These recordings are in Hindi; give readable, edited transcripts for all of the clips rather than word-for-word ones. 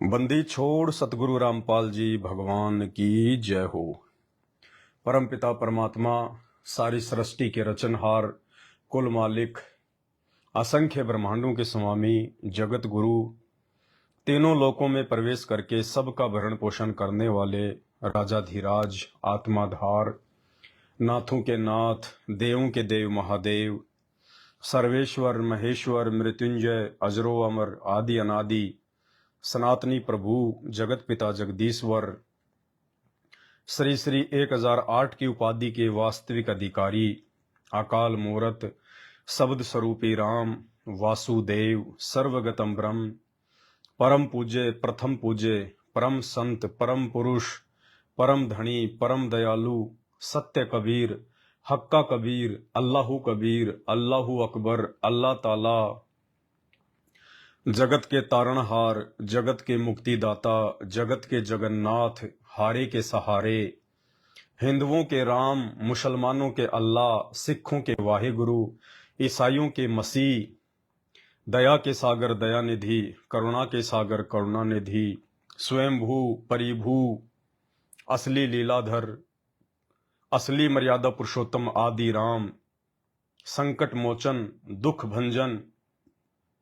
बंदी छोड़ सतगुरु रामपाल जी भगवान की जय हो। परमपिता परमात्मा, सारी सृष्टि के रचनहार, कुल मालिक, असंख्य ब्रह्मांडों के स्वामी, जगत गुरु, तीनों लोकों में प्रवेश करके सबका भरण पोषण करने वाले राजाधिराज, आत्माधार, नाथों के नाथ, देवों के देव महादेव, सर्वेश्वर महेश्वर मृत्युंजय, अजरो अमर, आदि अनादि, सनातनी प्रभु, जगत पिता जगदीश्वर, श्री श्री 1008 की उपाधि के वास्तविक अधिकारी, अकाल मूरत, शब्द स्वरूपी राम, वासुदेव, सर्वगतम ब्रह्म, परम पूज्य, प्रथम पूज्य, परम संत, परम पुरुष, परम धनी, परम दयालु, सत्य कबीर, हक्का कबीर, अल्लाहू कबीर, अल्लाहू अकबर, अल्लाह ताला, जगत के तारणहार, जगत के मुक्तिदाता, जगत के जगन्नाथ, हारे के सहारे, हिंदुओं के राम, मुसलमानों के अल्लाह, सिखों के वाहिगुरु, ईसाइयों के मसीह, दया के सागर दयानिधि, करुणा के सागर करुणानिधि, स्वयंभू परिभू, असली लीलाधर, असली मर्यादा पुरुषोत्तम आदि राम, संकट मोचन, दुख भंजन,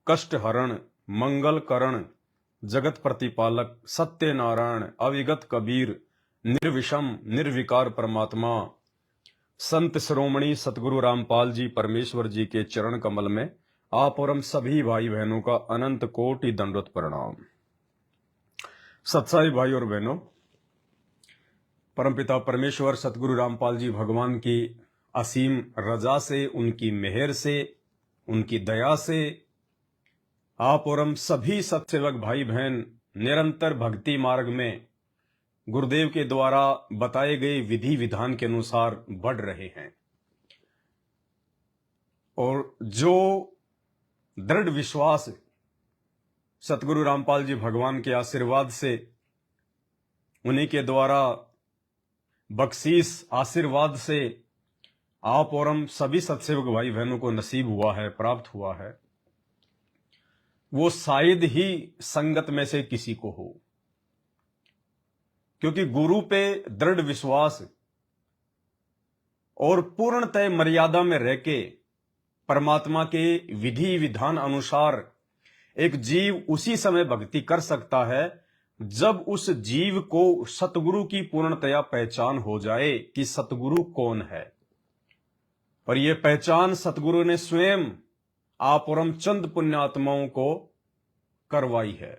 कष्ट हरण, मंगल करण, जगत प्रतिपालक, सत्य नारायण, अविगत कबीर, निर्विषम निर्विकार परमात्मा, संत श्रोमणी सतगुरु रामपाल जी परमेश्वर जी के चरण कमल में आप और हम सभी भाई बहनों का अनंत कोटि दंडवत प्रणाम। सत्साई भाई और बहनों, परमपिता परमेश्वर सतगुरु रामपाल जी भगवान की असीम रजा से, उनकी मेहर से, उनकी दया से आप और हम सभी सत्सेवक भाई बहन निरंतर भक्ति मार्ग में गुरुदेव के द्वारा बताए गए विधि विधान के अनुसार बढ़ रहे हैं। और जो दृढ़ विश्वास सतगुरु रामपाल जी भगवान के आशीर्वाद से, उन्हीं के द्वारा बख्शीश आशीर्वाद से आप और हम सभी सत्सेवक भाई बहनों को नसीब हुआ है, प्राप्त हुआ है, वो शायद ही संगत में से किसी को हो। क्योंकि गुरु पे दृढ़ विश्वास और पूर्णतः मर्यादा में रह के परमात्मा के विधि विधान अनुसार एक जीव उसी समय भक्ति कर सकता है जब उस जीव को सतगुरु की पूर्णतया पहचान हो जाए कि सतगुरु कौन है। और यह पहचान सतगुरु ने स्वयं आप और हम चंद पुण्यात्माओं को करवाई है।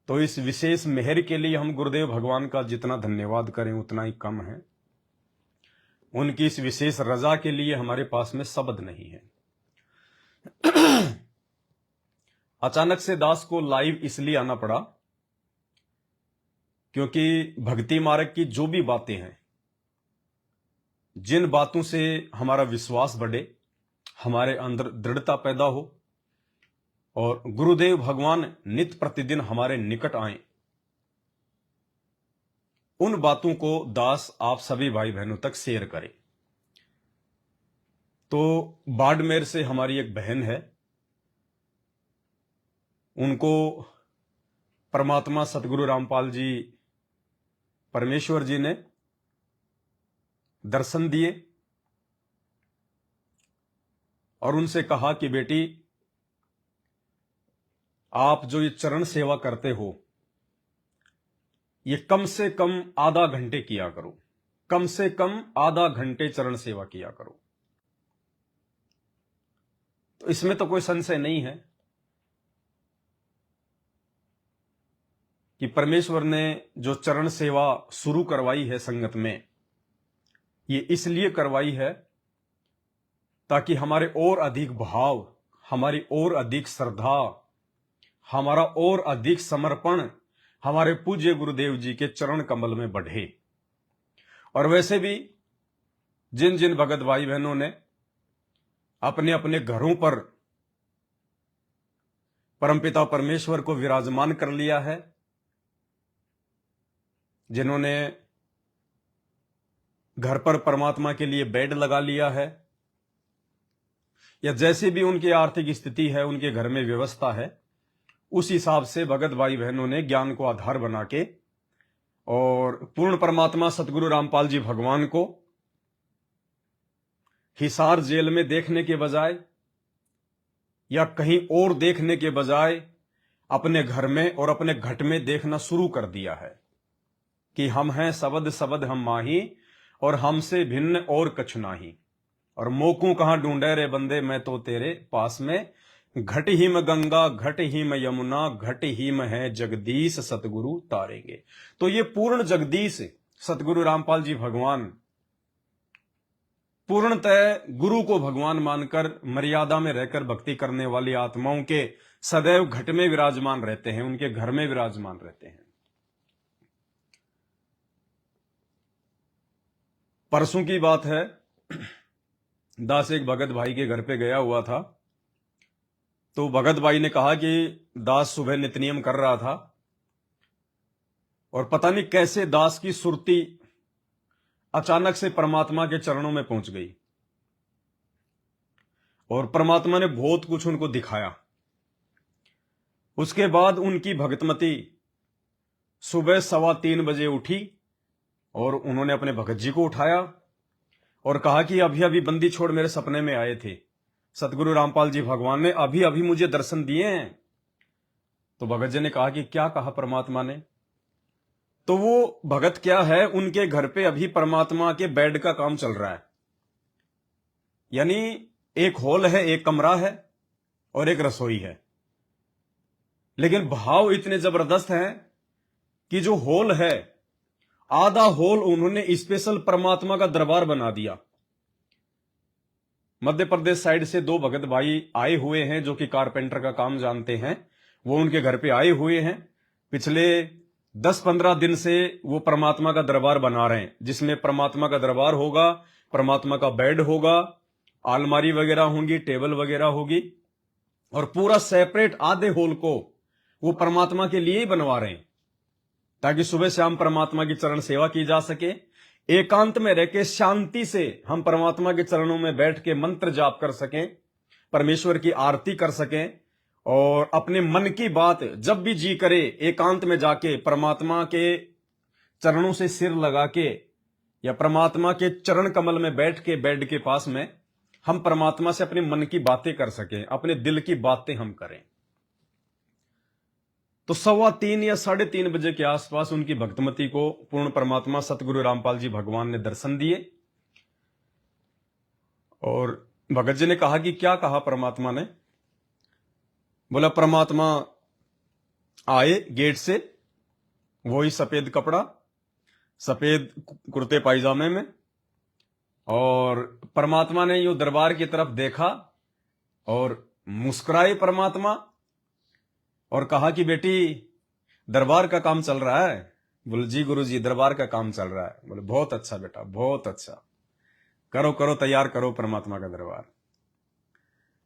तो इस विशेष मेहर के लिए हम गुरुदेव भगवान का जितना धन्यवाद करें उतना ही कम है। उनकी इस विशेष रजा के लिए हमारे पास में शब्द नहीं है। अचानक से दास को लाइव इसलिए आना पड़ा क्योंकि भक्ति मार्ग की जो भी बातें हैं, जिन बातों से हमारा विश्वास बढ़े, हमारे अंदर दृढ़ता पैदा हो और गुरुदेव भगवान नित्य प्रतिदिन हमारे निकट आए, उन बातों को दास आप सभी भाई बहनों तक शेयर करें। तो बाड़मेर से हमारी एक बहन है, उनको परमात्मा सतगुरु रामपाल जी परमेश्वर जी ने दर्शन दिए और उनसे कहा कि बेटी, आप जो ये चरण सेवा करते हो, ये कम से कम आधा घंटे किया करो, कम से कम आधा घंटे चरण सेवा किया करो। तो इसमें तो कोई संशय नहीं है कि परमेश्वर ने जो चरण सेवा शुरू करवाई है संगत में, ये इसलिए करवाई है ताकि हमारे और अधिक भाव, हमारी और अधिक श्रद्धा, हमारा और अधिक समर्पण हमारे पूज्य गुरुदेव जी के चरण कमल में बढ़े। और वैसे भी जिन जिन भगत भाई बहनों ने अपने अपने घरों पर परमपिता परमेश्वर को विराजमान कर लिया है, जिन्होंने घर पर परमात्मा के लिए बेड लगा लिया है, या जैसी भी उनकी आर्थिक स्थिति है, उनके घर में व्यवस्था है, उस हिसाब से भगत भाई बहनों ने ज्ञान को आधार बना के और पूर्ण परमात्मा सतगुरु रामपाल जी भगवान को हिसार जेल में देखने के बजाय या कहीं और देखने के बजाय अपने घर में और अपने घट में देखना शुरू कर दिया है कि हम हैं सबद सबद हम माही और हमसे भिन्न और कछु नाही। और मोकू कहां ढूंढे रे बंदे मैं तो तेरे पास में, घट ही में गंगा घट ही में यमुना घट ही में है जगदीश सतगुरु तारेंगे। तो ये पूर्ण जगदीश सतगुरु रामपाल जी भगवान पूर्णतः गुरु को भगवान मानकर मर्यादा में रहकर भक्ति करने वाली आत्माओं के सदैव घट में विराजमान रहते हैं, उनके घर में विराजमान रहते हैं। परसों की बात है, दास एक भगत भाई के घर पे गया हुआ था। तो भगत भाई ने कहा कि दास सुबह नित्यनियम कर रहा था और पता नहीं कैसे दास की सुरती अचानक से परमात्मा के चरणों में पहुंच गई और परमात्मा ने बहुत कुछ उनको दिखाया। उसके बाद उनकी भगतमती सुबह 3:15 बजे उठी और उन्होंने अपने भगत जी को उठाया और कहा कि अभी अभी बंदी छोड़ मेरे सपने में आए थे, सतगुरु रामपाल जी भगवान ने अभी अभी मुझे दर्शन दिए हैं। तो भगत जी ने कहा कि क्या कहा परमात्मा ने? तो वो भगत क्या है, उनके घर पे अभी परमात्मा के बेड का काम चल रहा है, यानी एक हॉल है, एक कमरा है और एक रसोई है। लेकिन भाव इतने जबरदस्त हैं कि जो हॉल है, आधा हॉल उन्होंने स्पेशल परमात्मा का दरबार बना दिया। मध्य प्रदेश साइड से 2 भगत भाई आए हुए हैं जो कि कारपेंटर का काम जानते हैं, वो उनके घर पे आए हुए हैं। पिछले 10-15 दिन से वो परमात्मा का दरबार बना रहे हैं, जिसमें परमात्मा का दरबार होगा, परमात्मा का बेड होगा, अलमारी वगैरह होंगी, टेबल वगैरह होगी और पूरा सेपरेट आधे हॉल को वो परमात्मा के लिए ही बनवा रहे हैं ताकि सुबह शाम परमात्मा की चरण सेवा की जा सके। एकांत में रह के शांति से हम परमात्मा के चरणों में बैठ के मंत्र जाप कर सकें, परमेश्वर की आरती कर सकें और अपने मन की बात जब भी जी करे एकांत में जाके परमात्मा के चरणों से सिर लगा के या परमात्मा के चरण कमल में बैठ के बेड के पास में हम परमात्मा से अपने मन की बातें कर सकें, अपने दिल की बातें हम करें। तो 3:15 या 3:30 बजे के आसपास उनकी भक्तमती को पूर्ण परमात्मा सतगुरु रामपाल जी भगवान ने दर्शन दिए और भगत जी ने कहा कि क्या कहा परमात्मा ने? बोला परमात्मा आए गेट से, वही सफेद कपड़ा, सफेद कुर्ते पायजामे में, और परमात्मा ने यो दरबार की तरफ देखा और मुस्कुराए परमात्मा और कहा कि बेटी दरबार का काम चल रहा है? बोले जी गुरुजी दरबार का काम चल रहा है। बोले बहुत अच्छा बेटा, बहुत अच्छा, करो करो, तैयार करो परमात्मा का दरबार।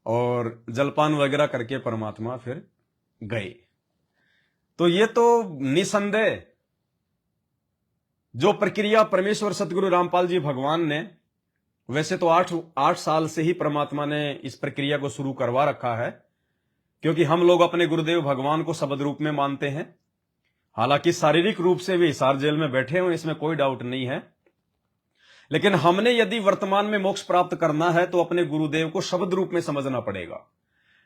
और जलपान वगैरह करके परमात्मा फिर गए। तो ये तो निसंदेह जो प्रक्रिया परमेश्वर सतगुरु रामपाल जी भगवान ने, वैसे तो 8 साल से ही परमात्मा ने इस प्रक्रिया को शुरू करवा रखा है, क्योंकि हम लोग अपने गुरुदेव भगवान को शब्द रूप में मानते हैं। हालांकि शारीरिक रूप से वे हिसार जेल में बैठे हुए, इसमें कोई डाउट नहीं है, लेकिन हमने यदि वर्तमान में मोक्ष प्राप्त करना है तो अपने गुरुदेव को शब्द रूप में समझना पड़ेगा,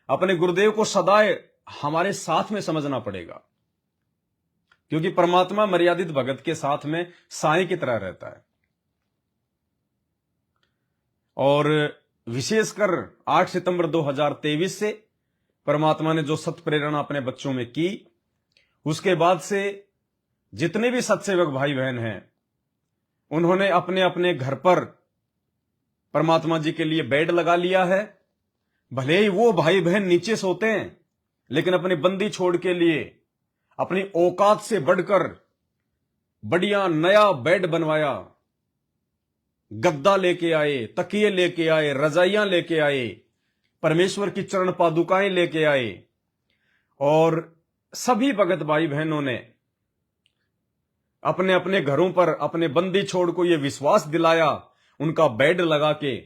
अपने गुरुदेव को सदाए हमारे साथ में समझना पड़ेगा, क्योंकि परमात्मा मर्यादित भगत के साथ में साईं की तरह रहता है। और विशेषकर 8 सितंबर 2023 से परमात्मा ने जो सत प्रेरणा अपने बच्चों में की, उसके बाद से जितने भी सत्सेवक भाई बहन हैं उन्होंने अपने अपने घर पर परमात्मा जी के लिए बेड लगा लिया है। भले ही वो भाई बहन नीचे सोते हैं, लेकिन अपनी बंदी छोड़ के लिए अपनी औकात से बढ़कर बढ़िया नया बेड बनवाया, गद्दा लेके आए, तकिए लेके आए, रजाइयां लेके आए, परमेश्वर की चरण पादुकाएं लेके आए और सभी भगत भाई बहनों ने अपने अपने घरों पर अपने बंदी छोड़ को यह विश्वास दिलाया, उनका बेड लगा के,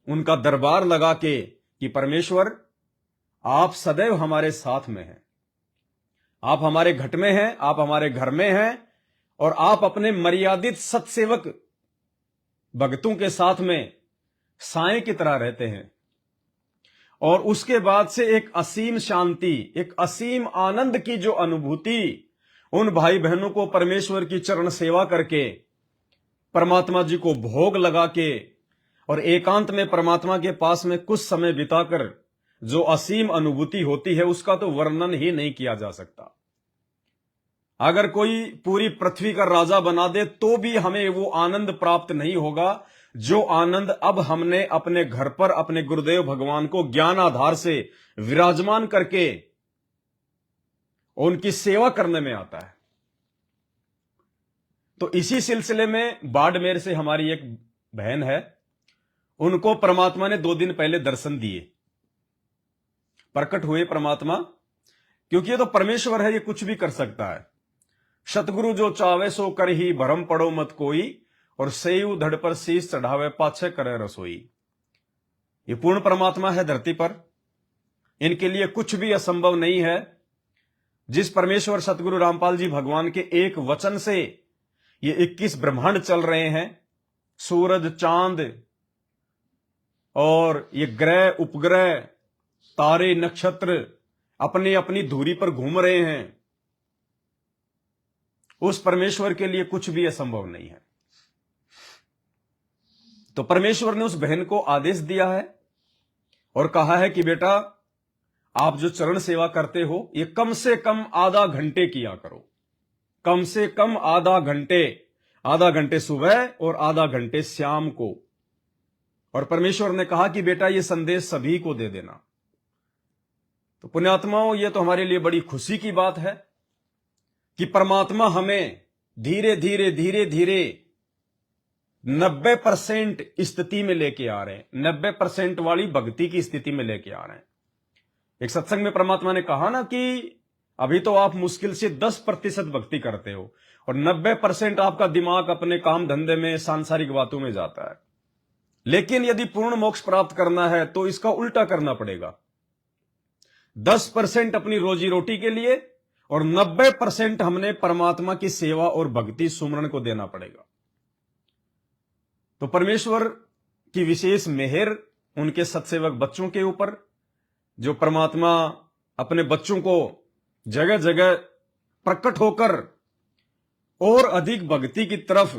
उनका दरबार लगा के कि परमेश्वर आप सदैव हमारे साथ में हैं, आप हमारे घट में हैं, आप हमारे घर में हैं, और आप अपने मर्यादित सत्सेवक भक्तों के साथ में साएं की तरह रहते हैं। और उसके बाद से एक असीम शांति, एक असीम आनंद की जो अनुभूति उन भाई बहनों को परमेश्वर की चरण सेवा करके, परमात्मा जी को भोग लगा के और एकांत में परमात्मा के पास में कुछ समय बिताकर जो असीम अनुभूति होती है, उसका तो वर्णन ही नहीं किया जा सकता। अगर कोई पूरी पृथ्वी का राजा बना दे तो भी हमें वो आनंद प्राप्त नहीं होगा जो आनंद अब हमने अपने घर पर अपने गुरुदेव भगवान को ज्ञान आधार से विराजमान करके उनकी सेवा करने में आता है। तो इसी सिलसिले में बाड़मेर से हमारी एक बहन है, उनको परमात्मा ने 2 दिन पहले दर्शन दिए, प्रकट हुए परमात्मा, क्योंकि ये तो परमेश्वर है, ये कुछ भी कर सकता है। सतगुरु जो चावे सो कर ही भरम पड़ो मत कोई, और सेयु धड़ पर शीश चढ़ावे पाछे करे रसोई। ये पूर्ण परमात्मा है धरती पर, इनके लिए कुछ भी असंभव नहीं है। जिस परमेश्वर सतगुरु रामपाल जी भगवान के एक वचन से ये 21 ब्रह्मांड चल रहे हैं, सूरज चांद और ये ग्रह उपग्रह तारे नक्षत्र अपनी अपनी धुरी पर घूम रहे हैं, उस परमेश्वर के लिए कुछ भी असंभव नहीं है। तो परमेश्वर ने उस बहन को आदेश दिया है और कहा है कि बेटा, आप जो चरण सेवा करते हो ये कम से कम आधा घंटे किया करो, कम से कम आधा घंटे सुबह और आधा घंटे शाम को। और परमेश्वर ने कहा कि बेटा ये संदेश सभी को दे देना। तो पुण्यात्माओं, ये तो हमारे लिए बड़ी खुशी की बात है कि परमात्मा हमें धीरे धीरे 90% स्थिति में लेके आ रहे हैं, 90% वाली भक्ति की स्थिति में लेके आ रहे हैं। एक सत्संग में परमात्मा ने कहा ना कि अभी तो आप मुश्किल से 10% भक्ति करते हो और 90% आपका दिमाग अपने काम धंधे में सांसारिक बातों में जाता है। लेकिन यदि पूर्ण मोक्ष प्राप्त करना है तो इसका उल्टा करना पड़ेगा। 10% अपनी रोजी रोटी के लिए और 90% हमने परमात्मा की सेवा और भक्ति सुमरण को देना पड़ेगा। तो परमेश्वर की विशेष मेहर उनके सत्सेवक बच्चों के ऊपर, जो परमात्मा अपने बच्चों को जगह जगह प्रकट होकर और अधिक भक्ति की तरफ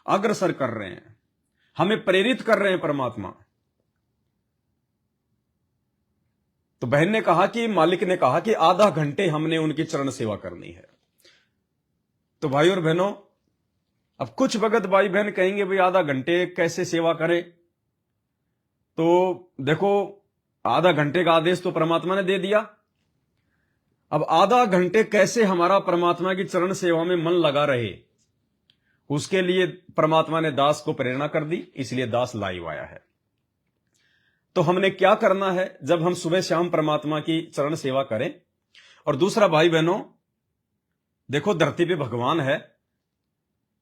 अग्रसर कर रहे हैं, हमें प्रेरित कर रहे हैं परमात्मा। तो बहन ने कहा कि मालिक ने कहा कि आधा घंटे हमने उनकी चरण सेवा करनी है। तो भाई और बहनों, अब कुछ भगत भाई बहन कहेंगे भाई आधा घंटे कैसे सेवा करें? तो देखो, आधा घंटे का आदेश तो परमात्मा ने दे दिया। अब आधा घंटे कैसे हमारा परमात्मा की चरण सेवा में मन लगा रहे, उसके लिए परमात्मा ने दास को प्रेरणा कर दी, इसलिए दास लाइव आया है। तो हमने क्या करना है जब हम सुबह शाम परमात्मा की चरण सेवा करें? और दूसरा भाई बहनों, देखो धरती पे भगवान है,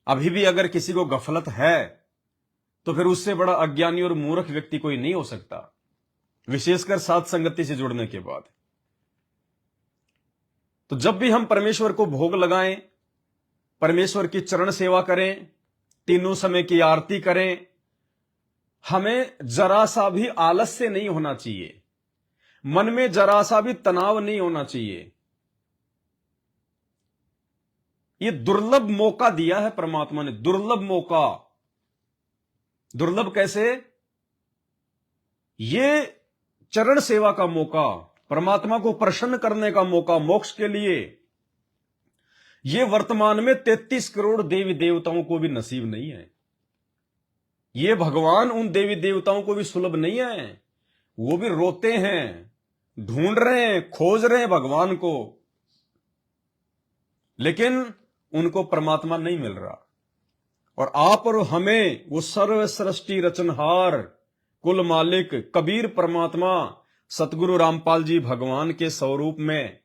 अभी भी अगर किसी को गफलत है तो फिर उससे बड़ा अज्ञानी और मूर्ख व्यक्ति कोई नहीं हो सकता, विशेषकर साथ संगति से जुड़ने के बाद। तो जब भी हम परमेश्वर को भोग लगाएं, परमेश्वर की चरण सेवा करें, तीनों समय की आरती करें, हमें जरा सा भी आलस्य नहीं होना चाहिए, मन में जरा सा भी तनाव नहीं होना चाहिए। ये दुर्लभ मौका दिया है परमात्मा ने, दुर्लभ मौका। दुर्लभ कैसे? ये चरण सेवा का मौका, परमात्मा को प्रसन्न करने का मौका, मोक्ष के लिए, ये वर्तमान में 33 करोड़ देवी देवताओं को भी नसीब नहीं है। ये भगवान उन देवी देवताओं को भी सुलभ नहीं है, वो भी रोते हैं, ढूंढ रहे हैं, खोज रहे हैं भगवान को, लेकिन उनको परमात्मा नहीं मिल रहा। और आप और हमें वो सर्व सृष्टि रचनहार कुल मालिक कबीर परमात्मा सतगुरु रामपाल जी भगवान के स्वरूप में,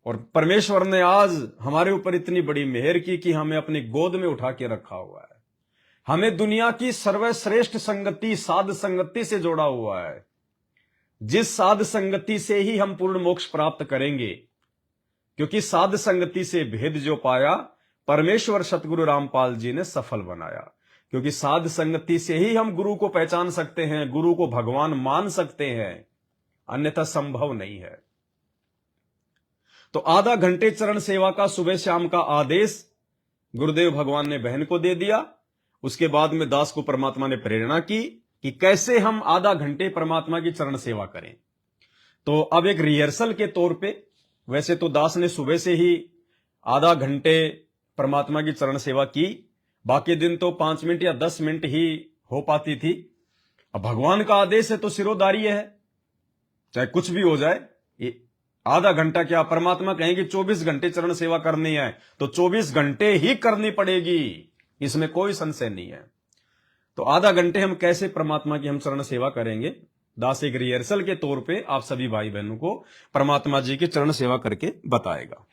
और परमेश्वर ने आज हमारे ऊपर इतनी बड़ी मेहर की कि हमें अपनी गोद में उठा के रखा हुआ है, हमें दुनिया की सर्वश्रेष्ठ संगति साध संगति से जोड़ा हुआ है। जिस साध संगति से ही हम पूर्ण मोक्ष प्राप्त करेंगे, क्योंकि साध संगति से भेद जो पाया परमेश्वर सतगुरु रामपाल जी ने सफल बनाया। क्योंकि साध संगति से ही हम गुरु को पहचान सकते हैं, गुरु को भगवान मान सकते हैं, अन्यथा संभव नहीं है। तो आधा घंटे चरण सेवा का सुबह शाम का आदेश गुरुदेव भगवान ने बहन को दे दिया। उसके बाद में दास को परमात्मा ने प्रेरणा की कि कैसे हम आधा घंटे परमात्मा की चरण सेवा करें। तो अब एक रिहर्सल के तौर पे, वैसे तो दास ने सुबह से ही आधा घंटे परमात्मा की चरण सेवा की, बाकी दिन तो 5 मिनट या 10 मिनट ही हो पाती थी। अब भगवान का आदेश है तो सिरोधारी है, चाहे कुछ भी हो जाए। ये आधा घंटा क्या, परमात्मा कहेंगे 24 घंटे चरण सेवा करनी है तो 24 घंटे ही करनी पड़ेगी, इसमें कोई संशय नहीं है। तो आधा घंटे हम कैसे परमात्मा की हम चरण सेवा करेंगे, दास एक रिहर्सल के तौर पे आप सभी भाई बहनों को परमात्मा जी की चरण सेवा करके बताएगा।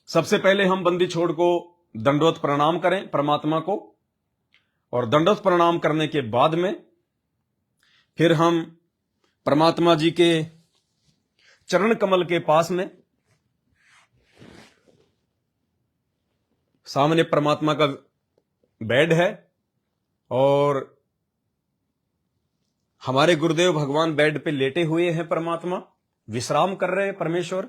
सबसे पहले हम बंदी छोड़ को दंडवत प्रणाम करें परमात्मा को, और दंडवत प्रणाम करने के बाद में फिर हम परमात्मा जी के चरण कमल के पास में सामने परमात्मा का बेड है और हमारे गुरुदेव भगवान बेड पे लेटे हुए हैं, परमात्मा विश्राम कर रहे हैं परमेश्वर।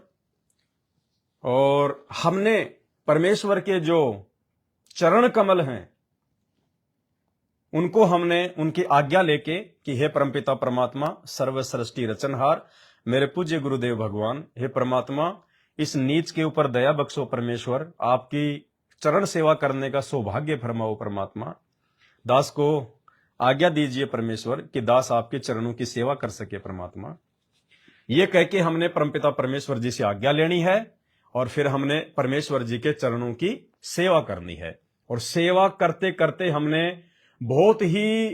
और हमने परमेश्वर के जो चरण कमल हैं उनको हमने उनकी आज्ञा लेके कि हे परमपिता परमात्मा सर्व सृष्टि रचनहार मेरे पूज्य गुरुदेव भगवान, हे परमात्मा इस नीच के ऊपर दया बख्शो परमेश्वर, आपकी चरण सेवा करने का सौभाग्य फरमाओ परमात्मा, दास को आज्ञा दीजिए परमेश्वर कि दास आपके चरणों की सेवा कर सके परमात्मा। ये कह के हमने परमपिता परमेश्वर जी से आज्ञा लेनी है और फिर हमने परमेश्वर जी के चरणों की सेवा करनी है। और सेवा करते करते हमने बहुत ही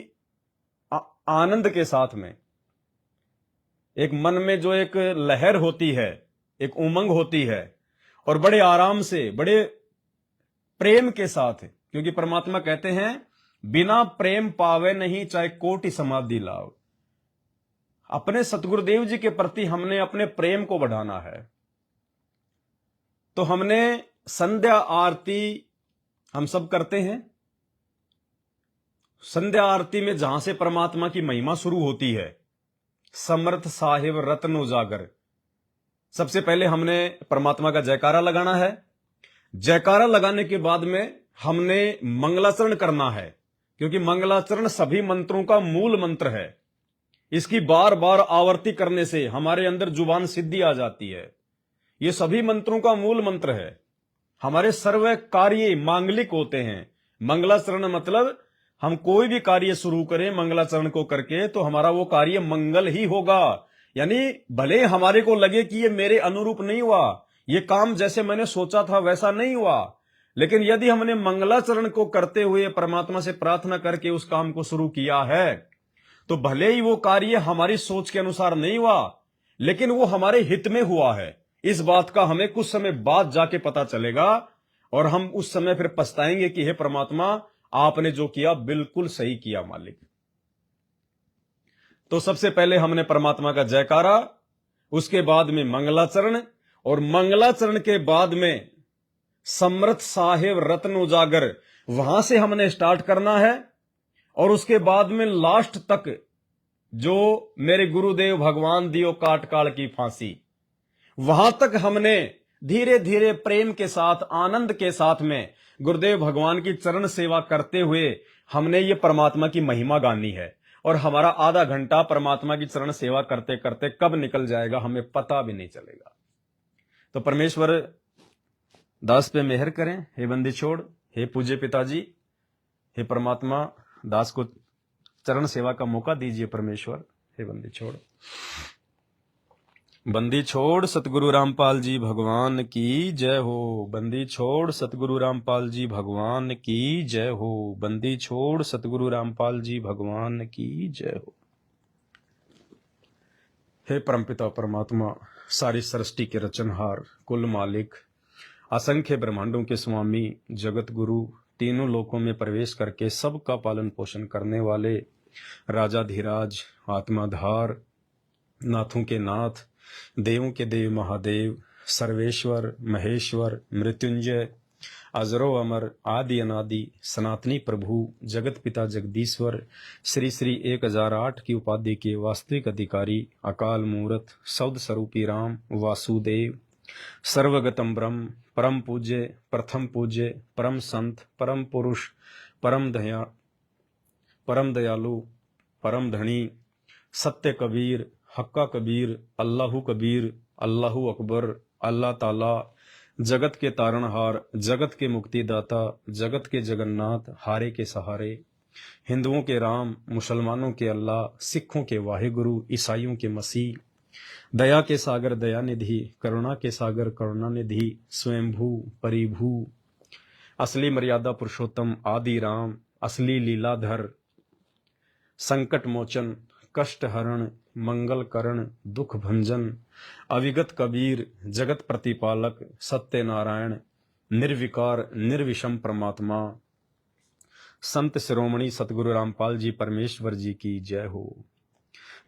आनंद के साथ में, एक मन में जो एक लहर होती है, एक उमंग होती है, और बड़े आराम से बड़े प्रेम के साथ, क्योंकि परमात्मा कहते हैं बिना प्रेम पावे नहीं चाहे कोटि समाधि लाओ। अपने सतगुरुदेव जी के प्रति हमने अपने प्रेम को बढ़ाना है। तो हमने संध्या आरती हम सब करते हैं। संध्या आरती में जहां से परमात्मा की महिमा शुरू होती है, समर्थ साहिब रत्न उजागर, सबसे पहले हमने परमात्मा का जयकारा लगाना है। जयकारा लगाने के बाद में हमने मंगलाचरण करना है, क्योंकि मंगलाचरण सभी मंत्रों का मूल मंत्र है। इसकी बार बार आवर्ती करने से हमारे अंदर जुबान सिद्धि आ जाती है। ये सभी मंत्रों का मूल मंत्र है। हमारे सर्व कार्य मांगलिक होते हैं। मंगलाचरण मतलब हम कोई भी कार्य शुरू करें मंगलाचरण को करके तो हमारा वो कार्य मंगल ही होगा। यानी भले हमारे को लगे कि ये मेरे अनुरूप नहीं हुआ, ये काम जैसे मैंने सोचा था वैसा नहीं हुआ, लेकिन यदि हमने मंगलाचरण को करते हुए परमात्मा से प्रार्थना करके उस काम को शुरू किया है तो भले ही वो कार्य हमारी सोच के अनुसार नहीं हुआ, लेकिन वो हमारे हित में हुआ है। इस बात का हमें कुछ समय बाद जाके पता चलेगा और हम उस समय फिर पछताएंगे कि हे परमात्मा आपने जो किया बिल्कुल सही किया मालिक। तो सबसे पहले हमने परमात्मा का जयकारा, उसके बाद में मंगलाचरण, और मंगलाचरण के बाद में समर्थ साहिब रत्न उजागर, वहां से हमने स्टार्ट करना है। और उसके बाद में लास्ट तक जो मेरे गुरुदेव भगवान दियो काट काल की फांसी, वहां तक हमने धीरे धीरे प्रेम के साथ आनंद के साथ में गुरुदेव भगवान की चरण सेवा करते हुए हमने ये परमात्मा की महिमा गानी है। और हमारा आधा घंटा परमात्मा की चरण सेवा करते करते कब निकल जाएगा हमें पता भी नहीं चलेगा। तो परमेश्वर दास पे मेहर करें। हे बंदी छोड़, हे पूज्य पिताजी, हे परमात्मा दास को चरण सेवा का मौका दीजिए परमेश्वर। हे बंदी छोड़, बंदी छोड़ सतगुरु रामपाल जी भगवान की जय हो। बंदी छोड़ सतगुरु रामपाल जी भगवान की जय हो। बंदी छोड़ सतगुरु रामपाल जी भगवान की जय हो। हे परमपिता परमात्मा, सारी सृष्टि के रचनहार, कुल मालिक, असंख्य ब्रह्मांडों के स्वामी, जगत गुरु, तीनों लोकों में प्रवेश करके सबका पालन पोषण करने वाले राजाधिराज आत्माधार, नाथों के नाथ, देवों के देव महादेव, सर्वेश्वर महेश्वर मृत्युंजय, अजरो अमर, आदि अनादि, सनातनी प्रभु, जगत पिता जगदीश्वर, श्री श्री 1008 की उपाधि के वास्तविक अधिकारी, अकाल मूर्त, सौद स्वरूपी राम वासुदेव, सर्वगतम ब्रह्म, परम पूज्य, प्रथम पूज्य, परम संत, परम पुरुष, परम दयालु, परम धनी, सत्य कबीर, हक्का कबीर, अल्लाहू कबीर, अल्लाहू अकबर, अल्लाह ताला, जगत के तारणहार, जगत के मुक्तिदाता, जगत के जगन्नाथ, हारे के सहारे, हिंदुओं के राम, मुसलमानों के अल्लाह, सिखों के वाहिगुरु, ईसाइयों के मसीह, दया के सागर दयानिधि, करुणा के सागर करुणानिधि, स्वयंभू परिभू, असली मर्यादा पुरुषोत्तम, आदि राम, असली लीलाधर, संकट मोचन, कष्ट हरण, मंगल करण, दुख भंजन, अविगत कबीर, जगत प्रतिपालक, सत्य नारायण, निर्विकार निर्विषम परमात्मा, संत शिरोमणि सतगुरु रामपाल जी परमेश्वर जी की जय हो।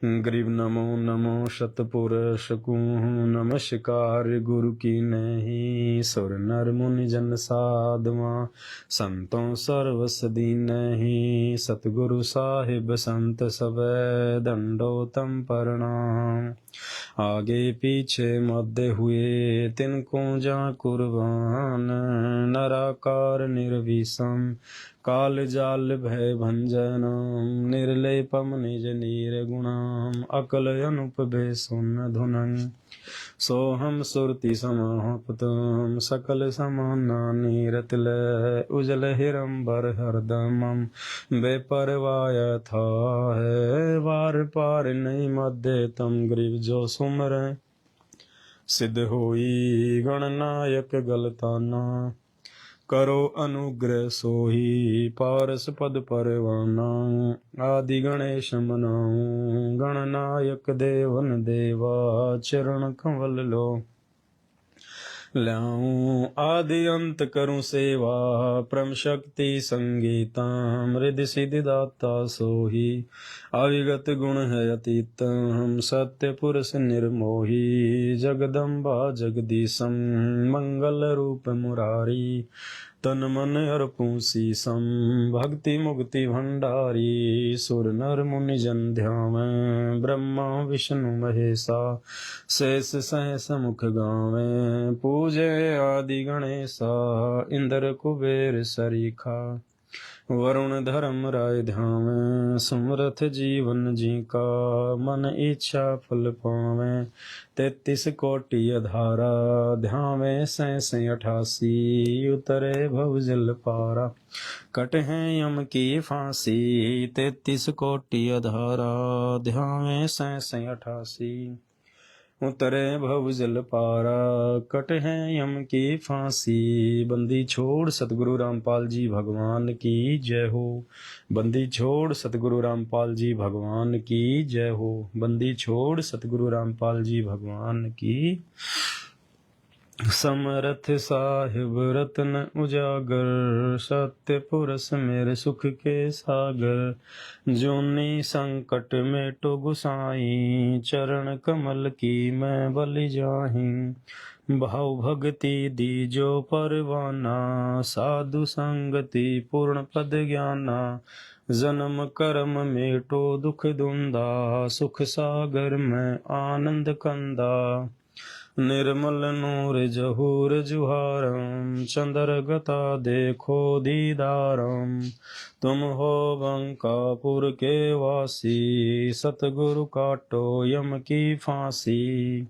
गरीब नमो नमो शतपुरुष कहूँ, नमस्कार गुरु की नहीं, सुर नर मुनि जन साधवा, संतों सर्वस दीन नहीं, सतगुरु साहिब संत सबे, दंडोतम प्रणाम। आगे पीछे मध्य हुए तिनको जा कुर्बान, नराकार निर्विषम, काल जाल भय भंजनम, निर्लेपम निज निर्गुणम, अकल अनुपभे सुन धुनम, सोहम सुरति समापतम, सकल समाना नीरतल, उजल हिरंबर हरदमम, बेपरवाय था है, वार पार नहीं मध्य तम, गरीब जो सुमर सिद्ध होई, गणनायक गलताना, करो अनुग्रह सोही, पारस पद परवाना, आदि गणेश मनाऊं, गणनायक देवन देवा, चरण कमल लो ल्याऊं, आदि अंत करूं सेवा, परम शक्ति संगीतम, रिद्धि सिद्धि दाता सोही, अविगत गुण है अतीत, हम सत्य पुरुष निर्मोही, जगदम्बा जगदीशम, मंगल रूप मुरारी, तन मन अर्पूं सीसम, भक्ति मुक्ति भंडारी, सुर नर मुनि जन ध्यावें, ब्रह्मा विष्णु महेशा, शेष सहस मुख गावें, पूजे आदि गणेशा, इंद्र कुबेर सरीखा, वरुण धर्म राय ध्यावें, समरथ जीवन जी का, मन इच्छा फल पावें, 33 कोटि अधारा, ध्यावें 88, उतरे भव जल पारा, कट है यम की फांसी, 33 कोटि अधारा, ध्यावें 88, उतरे भव जल पारा, कट है यम की फांसी। बंदी छोड़ सतगुरु रामपाल जी भगवान की जय हो। बंदी छोड़ सतगुरु रामपाल जी भगवान की जय हो। बंदी छोड़ सतगुरु रामपाल जी भगवान की। समरथ साहिब रत्न उजागर, सत्य पुरस मेरे सुख के सागर। जोनी संकट में तो गुसाई, चरण कमल की मैं बलि जाही। भाव भक्ति दी जो परवाना, साधु संगति पूर्ण पद ज्ञाना। जन्म कर्म में तो दुख दुंदा, सुख सागर में आनंद कंदा। निर्मल नूर जहूर जुहारम, चंद्र गता देखो दीदारम। तुम हो बंकापुर के वासी, सतगुरु काटो यम की फांसी।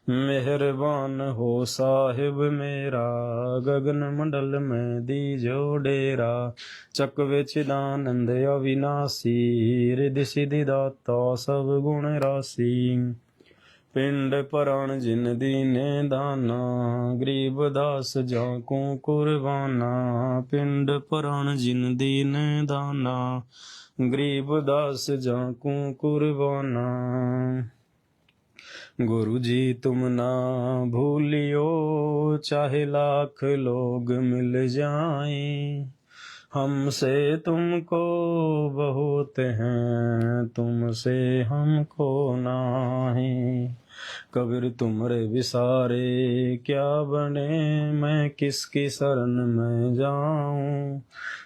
मेहरबान हो साहिब मेरा, गगन मंडल में दीजो डेरा। चकवे चिदानंद अविनाशी, रिद्धि सिद्धि दाता सब गुण राशि। पिंड पराण जिन दीने दाना, गरीब दास जाको कुर्बाना। पिंड पराण जिन दीने दाना, गरीब दास जाको कुर्बाना। गुरु जी तुम ना भूलियो, चाहे लाख लोग मिल जाएं। हमसे तुमको बहुत हैं, तुमसे हमको नाही। कबीर तुमरे विसारे क्या बने, मैं किसकी शरण में जाऊं।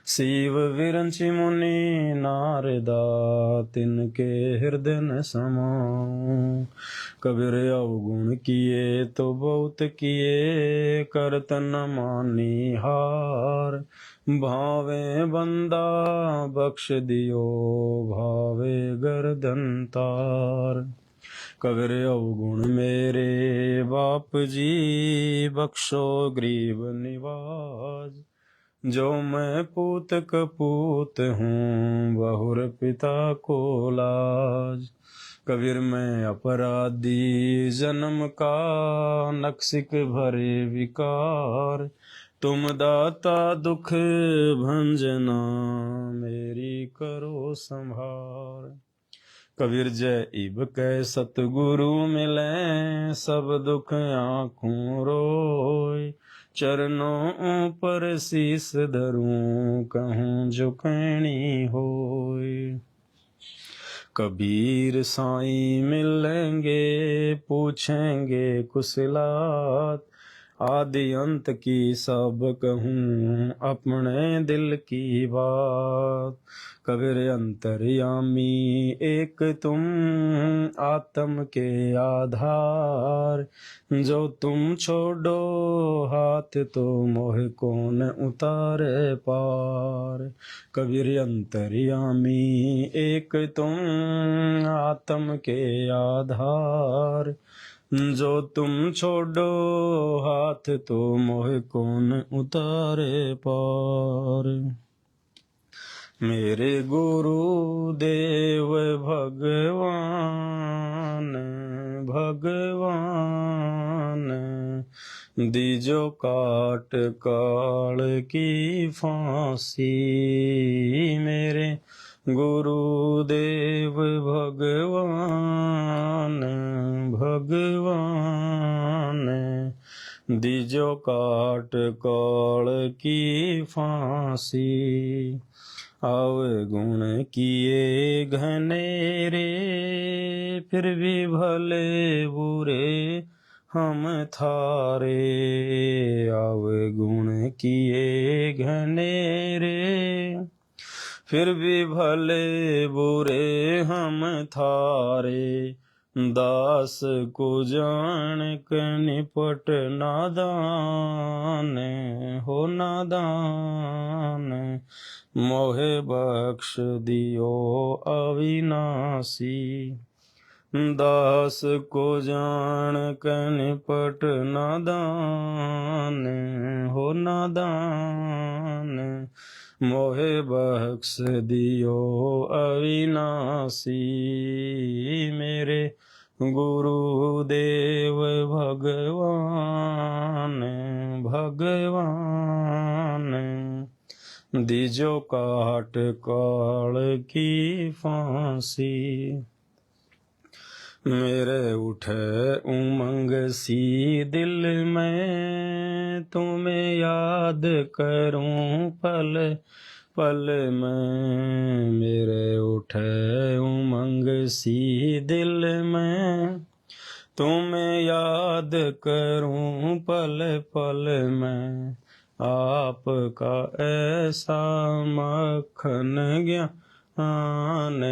शिव विरंचि मुनि नारदा, तिनके हृदय न समाऊं। कबीर अवगुण किए तो बहुत किए, करत न मानी हार। भावे बंदा बख्श दियो, भावे गर्दन तार। कबीर अवगुण मेरे बाप जी, बख्शो गरीब निवाज। जो मैं पूत कपूत हूँ, बहुर पिता को लाज। कबीर मैं अपराधी जन्म का, नक्सिक भरे विकार। तुम दाता दुख भंजना, मेरी करो संभार। कबीर जय इब कै सतगुरु मिले, सब दुख आँखों रोय। चरणों पर शीस धरूं, कहूँ जो कहनी होय। कबीर साईं मिलेंगे, पूछेंगे कुशलात। आदि अंत की सब कहूँ, अपने दिल की बात। कबीर अंतर्यामी एक तुम, आत्म के आधार। जो तुम छोड़ो हाथ, तो मोह कौन उतारे पार। कबीर अंतर्यामी एक तुम, आत्म के आधार। जो तुम छोड़ो हाथ, तो मोह कौन उतारे पार। मेरे गुरु देव भगवान, भगवान। दीजो काट काल की फांसी। मेरे गुरुदेव भगवान, भगवान। दीजो काट काल की फांसी। अवगुण किए घनेरे, फिर भी भले बुरे हम थारे। अवगुण किए घनेरे, फिर भी भले बुरे हम थारे। दास को जान के निपट नादान, हो नादान। मोहे बख्श दियो अविनाशी। दास को जान के निपट नादान, हो नादान। मोहे बख्श दियो अविनाशी। मेरे गुरुदेव भगवान, भगवान। दीजो काट काल की फांसी। मेरे उठे उमंग सी दिल में, तुम्हें याद करूं पल पल में। मेरे उठे उमंग सी दिल में, तुम्हें याद करूं पल पल में। आपका ऐसा मक्खन ज्ञान,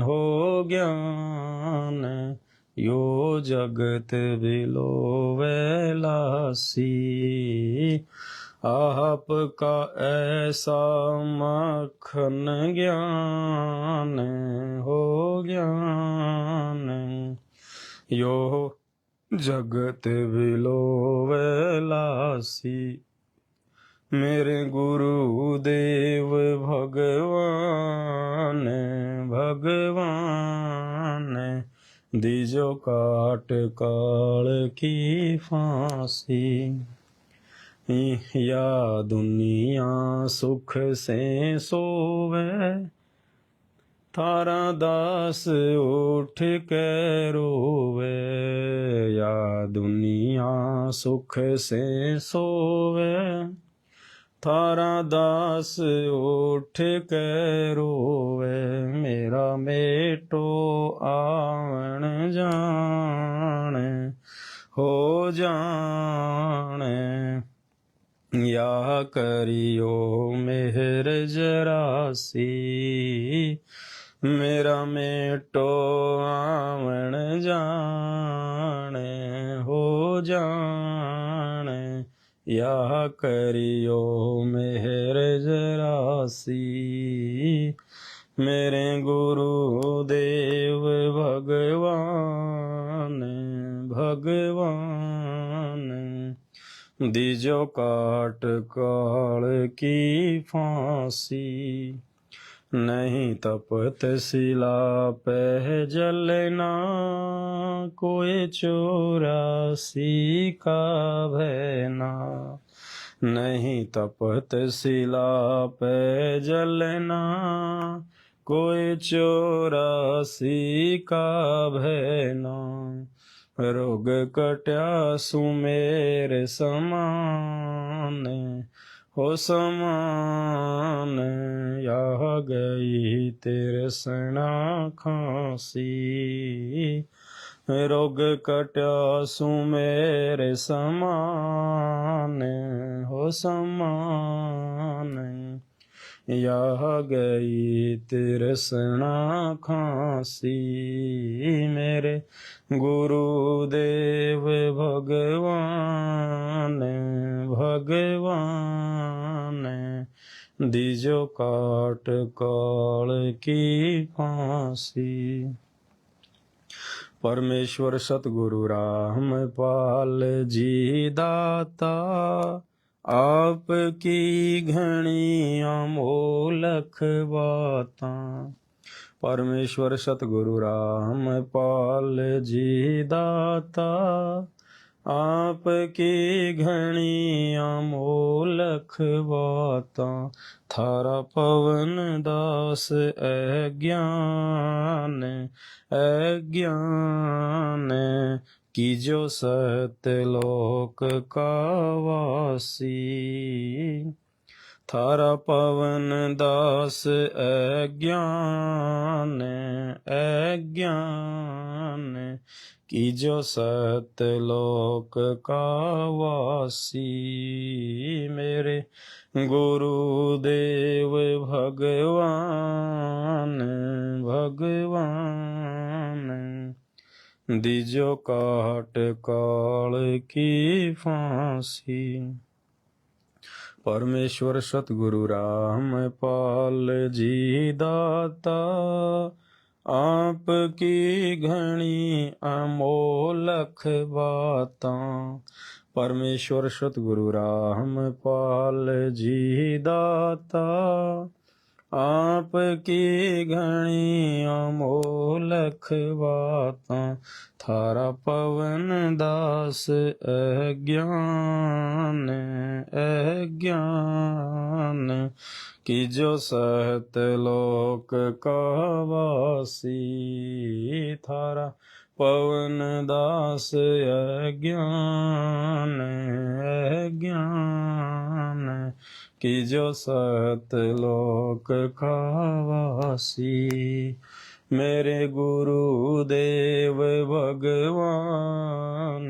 हो ज्ञान। यो जगत बिलोवे लासी। आपका ऐसा मक्खन ज्ञान, हो ज्ञान। यो जगत बिलोवे लासी। मेरे गुरुदेव भगवान, भगवान। दीजो काट काल की फांसी। या दुनिया सुख से सोवे, थारा दास उठ के रोवे। या दुनिया सुख से सोवे, थारा दास उठ के रोवे, मेरा बेटो आवण जाने हो जाने। या करियो मेहर जरासी, मेरा मेटो आवण जाने हो जाने। या करियो मेहर जरासी, मेरे गुरुदेव भगवान भगवान। दीजो काट काल की फांसी, नहीं तपत शिला पे जलना, कोई 84 का भैना। नहीं तपत शिला पे जलना, कोई 84 का भैना। रोग कट्या सुमेर समान हो समान। या गई तृष्णा खांसी, रोग कट्या सुमेर समान हो समान। या गई तृष्णा खांसी, मेरे गुरुदेव भगवान भगवान। दीजो काट काल की फांसी। परमेश्वर सतगुरु रामपाल जी दाता, आपकी घणी अमोलख बातां। परमेश्वर सतगुरु रामपाल जी दाता, आपकी घणी अमोलख बातां। थारा पवन दास अज्ञान अज्ञान, कीजो सतलोक का वासी। थारा पवन दास अज्ञान अज्ञान, कीजो सतलोक का वासी। मेरे गुरुदेव भगवान भगवान। दीजो काट काल की फांसी। परमेश्वर सतगुरु रामपाल जी दाता, आपकी घणी अमोलख बातां। परमेश्वर सतगुरु रामपाल जी दाता, आपकी घणी अमोलख बातां। थारा पवन दास अज्ञान अज्ञान, कीजो सतलोक का वासी। थारा पवन दास अज्ञान अज्ञान, कीजो सतलोक का वासी। मेरे गुरुदेव भगवान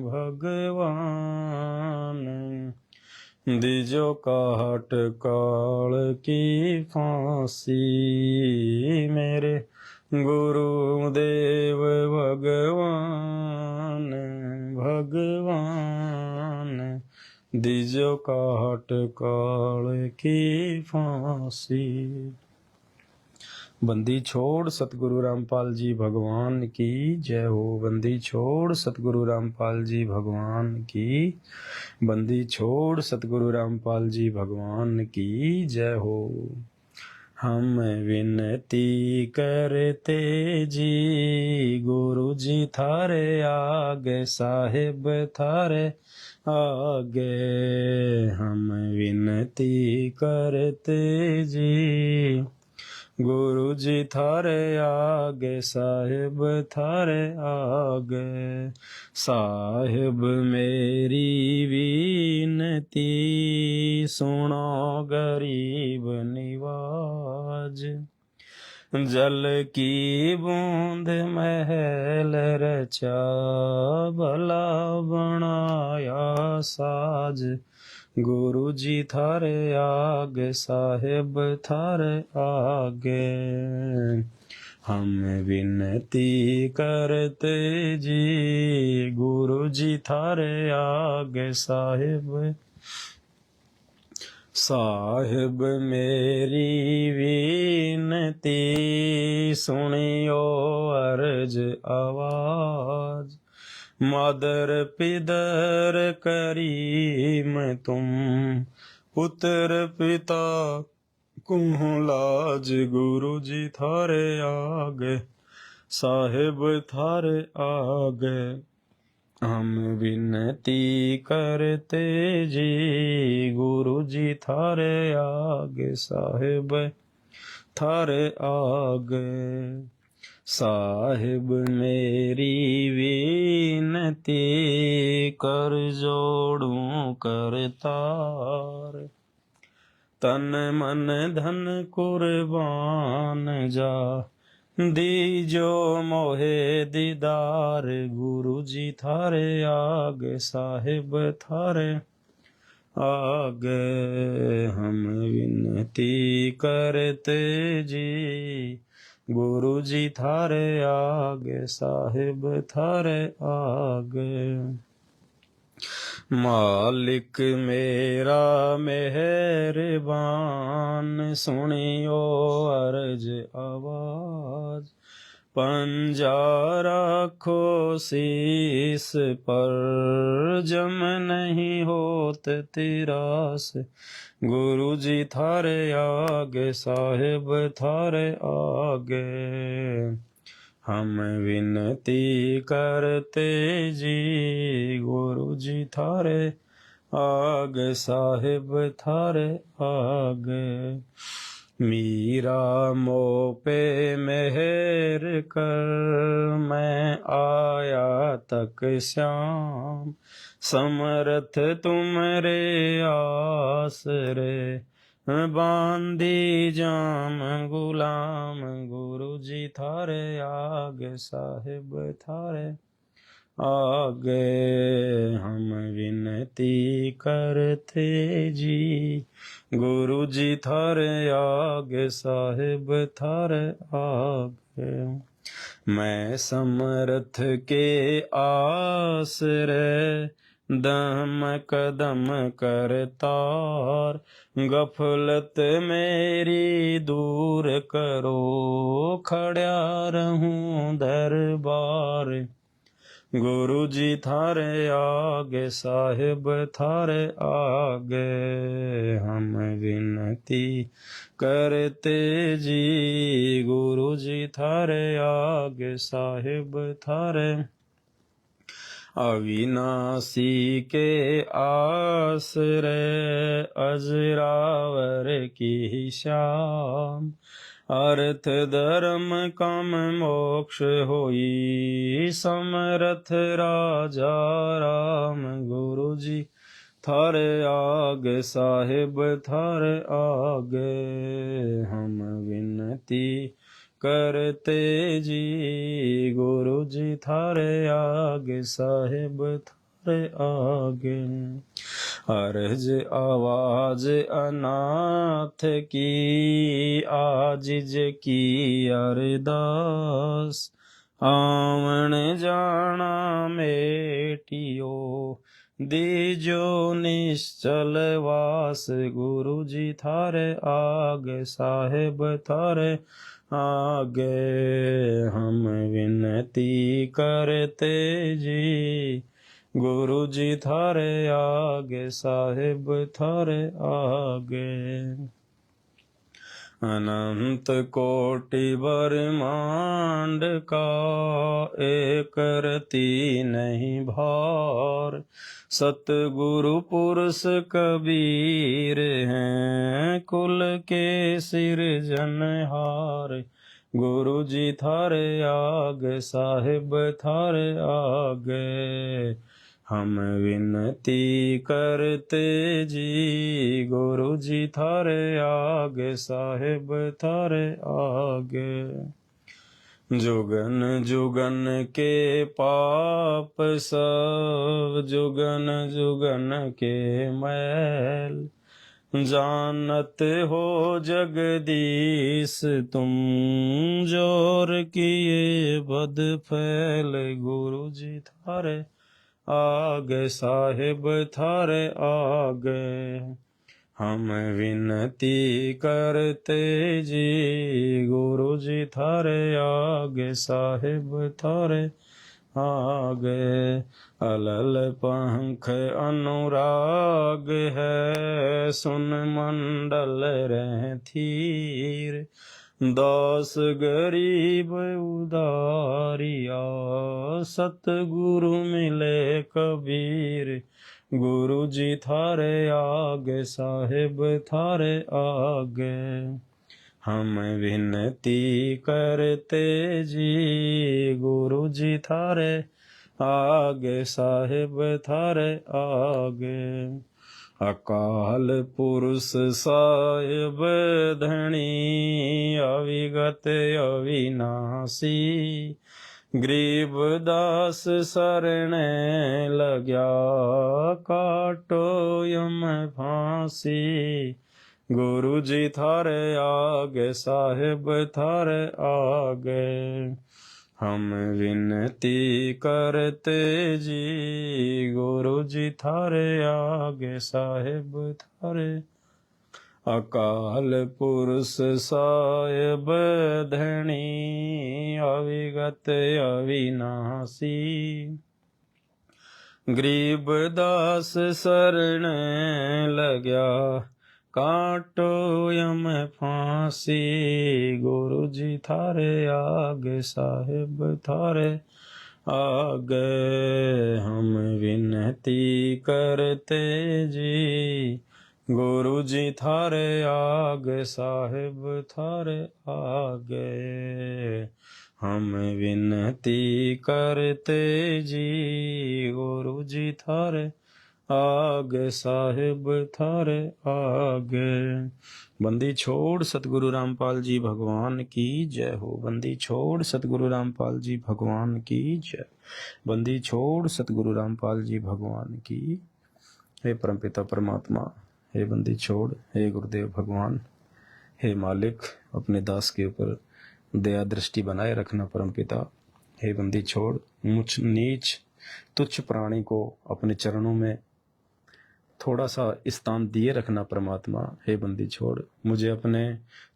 भगवान। दीजो काट काल की फांसी। मेरे गुरुदेव भगवान भगवान। दीजो काट काल की फांसी। बंदी छोड़ सतगुरु रामपाल जी भगवान की जय हो। बंदी छोड़ सतगुरु रामपाल जी भगवान की। बंदी छोड़ सतगुरु रामपाल जी भगवान की जय हो। हम विनती करते जी, गुरु जी थारे आगे, साहिब थारे आगे। हम विनती करते जी, गुरु जी थारे आगे साहिब थारे आगे साहिब मेरी विनती सुनो गरीब निवाज जल की बूंद महल रचा भला बनाया साज गुरु जी थारे आगे साहिब थारे आगे हम विनती करते जी गुरु जी थारे आगे साहिब साहिब मेरी विनती सुनियो अर्ज आवाज मादर पिदर करीम तुम पुत्र पिता कुहू लाज गुरु जी थारे आगे साहिब थारे आगे हम विनती करते जी गुरु जी थारे आगे साहिब थारे आगे साहिब मेरी विनती कर जोड़ूं करतार तन मन धन कुर्बान जा दीजो मोहे दीदार गुरु जी थारे आगे साहिब थारे आगे हम विनती करते जी गुरु जी थारे आगे साहिब थारे आगे मालिक मेरा मेहरबान सुनियो अर्ज आवाज पंजा रखो शीस पर जम नहीं होत तिरास गुरु जी थारे आगे साहिब थारे आगे हम विनती करते जी गुरु जी थारे आगे साहिब थारे आगे मीरा मो पे मेहर कर मैं आया तक श्याम समर्थ तुमरे आसरे बांधी जाम गुलाम गुरु जी थारे आगे साहिब थारे आगे हम विनती करते जी गुरु जी थारे आगे साहिब थारे आगे मैं समर्थ के आसरे दम कदम करतार गफलत मेरी दूर करो खड़ा रहूं दरबार गुरु जी थारे आगे साहिब थारे आगे हम विनती करते जी गुरु जी थारे आगे साहिब थारे अविनाशी के आसरे अजरावर की श्याम अर्थ धर्म काम मोक्ष होई समरथ राजा राम गुरु जी थारे आगे साहिब थारे आगे हम विनती करते जी गुरु जी थारे आगे साहिब थारे आगे अर्ज आवाज अनाथ की आजिज की अरदास आवन जाना मेटियो दीजो निश्चल वास गुरु जी थारे आगे साहिब थारे आगे हम विनती करते जी गुरु जी थारे आगे साहिब थारे आगे अनंत कोटि ब्रह्मांड का एक रति नहीं भार। सतगुरु पुरुष कबीर हैं कुल के सिरजनहार। गुरु जी थारे आगे साहिब थारे आगे हम विनती करते जी। गुरु जी थारे आगे साहिब थारे आगे। जुगन जुगन के पाप सब जुगन जुगन के मैल। जानत हो जगदीश तुम जोर किए बद फैल। गुरु जी थारे आगे साहिब थारे आगे हम विनती करते जी। गुरु जी थारे आगे साहिब थारे आगे। अलल पंख अनुराग है सुन मंडल रह थीर। दास गरीब उदारिया सतगुरु मिले कबीर। गुरु जी थारे आगे साहिब थारे आगे हम विनती करते जी। गुरु जी थारे आगे साहिब थारे आगे। अकाल पुरुष साहिब धनी अविगत अविनाशी। गरीब दास शरण लग्या काटो यम फांसी। गुरु जी थारे आगे साहिब थारे आगे हम विनती करते जी। गुरु जी थारे आगे साहिब थारे। अकाल पुरुष साहिब धनी अविगत अविनाशी। गरीब दास शरण लग्या काटो यम फांसी। गुरु जी थारे आगे साहिब थारे आगे हम विनती करते जी। गुरु जी थारे आगे साहिब थारे आगे हम विनती करते जी। गुरु जी थारे आगे साहिब थारे आगे। बंदी छोड़ सतगुरु रामपाल जी भगवान की जय हो। बंदी छोड़ सतगुरु रामपाल जी भगवान की जय। बंदी छोड़ सतगुरु रामपाल जी भगवान की। हे परमपिता परमात्मा, हे बंदी छोड़, हे गुरुदेव भगवान, हे मालिक अपने दास के ऊपर दया दृष्टि बनाए रखना परमपिता। हे बंदी छोड़ मुझ नीच तुच्छ प्राणी को अपने चरणों में थोड़ा सा स्थान दिए रखना परमात्मा। हे बंदी छोड़ मुझे अपने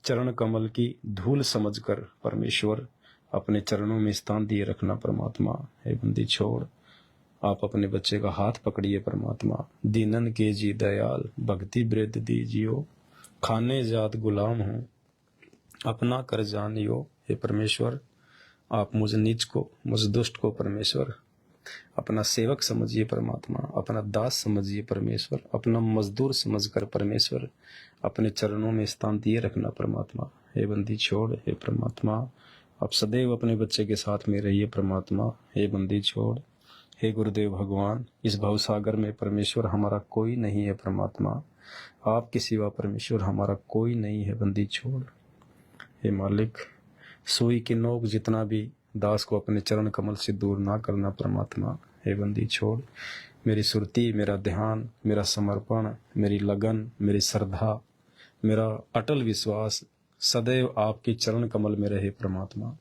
चरण कमल की धूल समझकर परमेश्वर अपने चरणों में स्थान दिए रखना परमात्मा। हे बंदी छोड़ आप अपने बच्चे का हाथ पकड़िए परमात्मा। दीनन के जी दयाल भक्ति वृद्ध दीजियो। खाने जात गुलाम हूँ अपना कर जानियो। हे परमेश्वर आप मुझ नीच को मुझ दुष्ट को परमेश्वर अपना सेवक समझिए परमात्मा। अपना दास समझिए परमेश्वर। अपना मजदूर समझकर परमेश्वर अपने चरणों में स्थान दिए रखना परमात्मा। हे बंदी छोड़ हे परमात्मा आप सदैव अपने बच्चे के साथ में रहिए परमात्मा। हे बंदी छोड़ हे गुरुदेव भगवान इस भवसागर में परमेश्वर हमारा कोई नहीं है परमात्मा। आपके सिवा परमेश्वर हमारा कोई नहीं है। बंदी छोड़ हे मालिक सुई की नोक जितना भी दास को अपने चरण कमल से दूर ना करना परमात्मा। हे बंदी छोड़ मेरी सुरती मेरा ध्यान मेरा समर्पण मेरी लगन मेरी श्रद्धा मेरा अटल विश्वास सदैव आपके चरण कमल में रहे परमात्मा।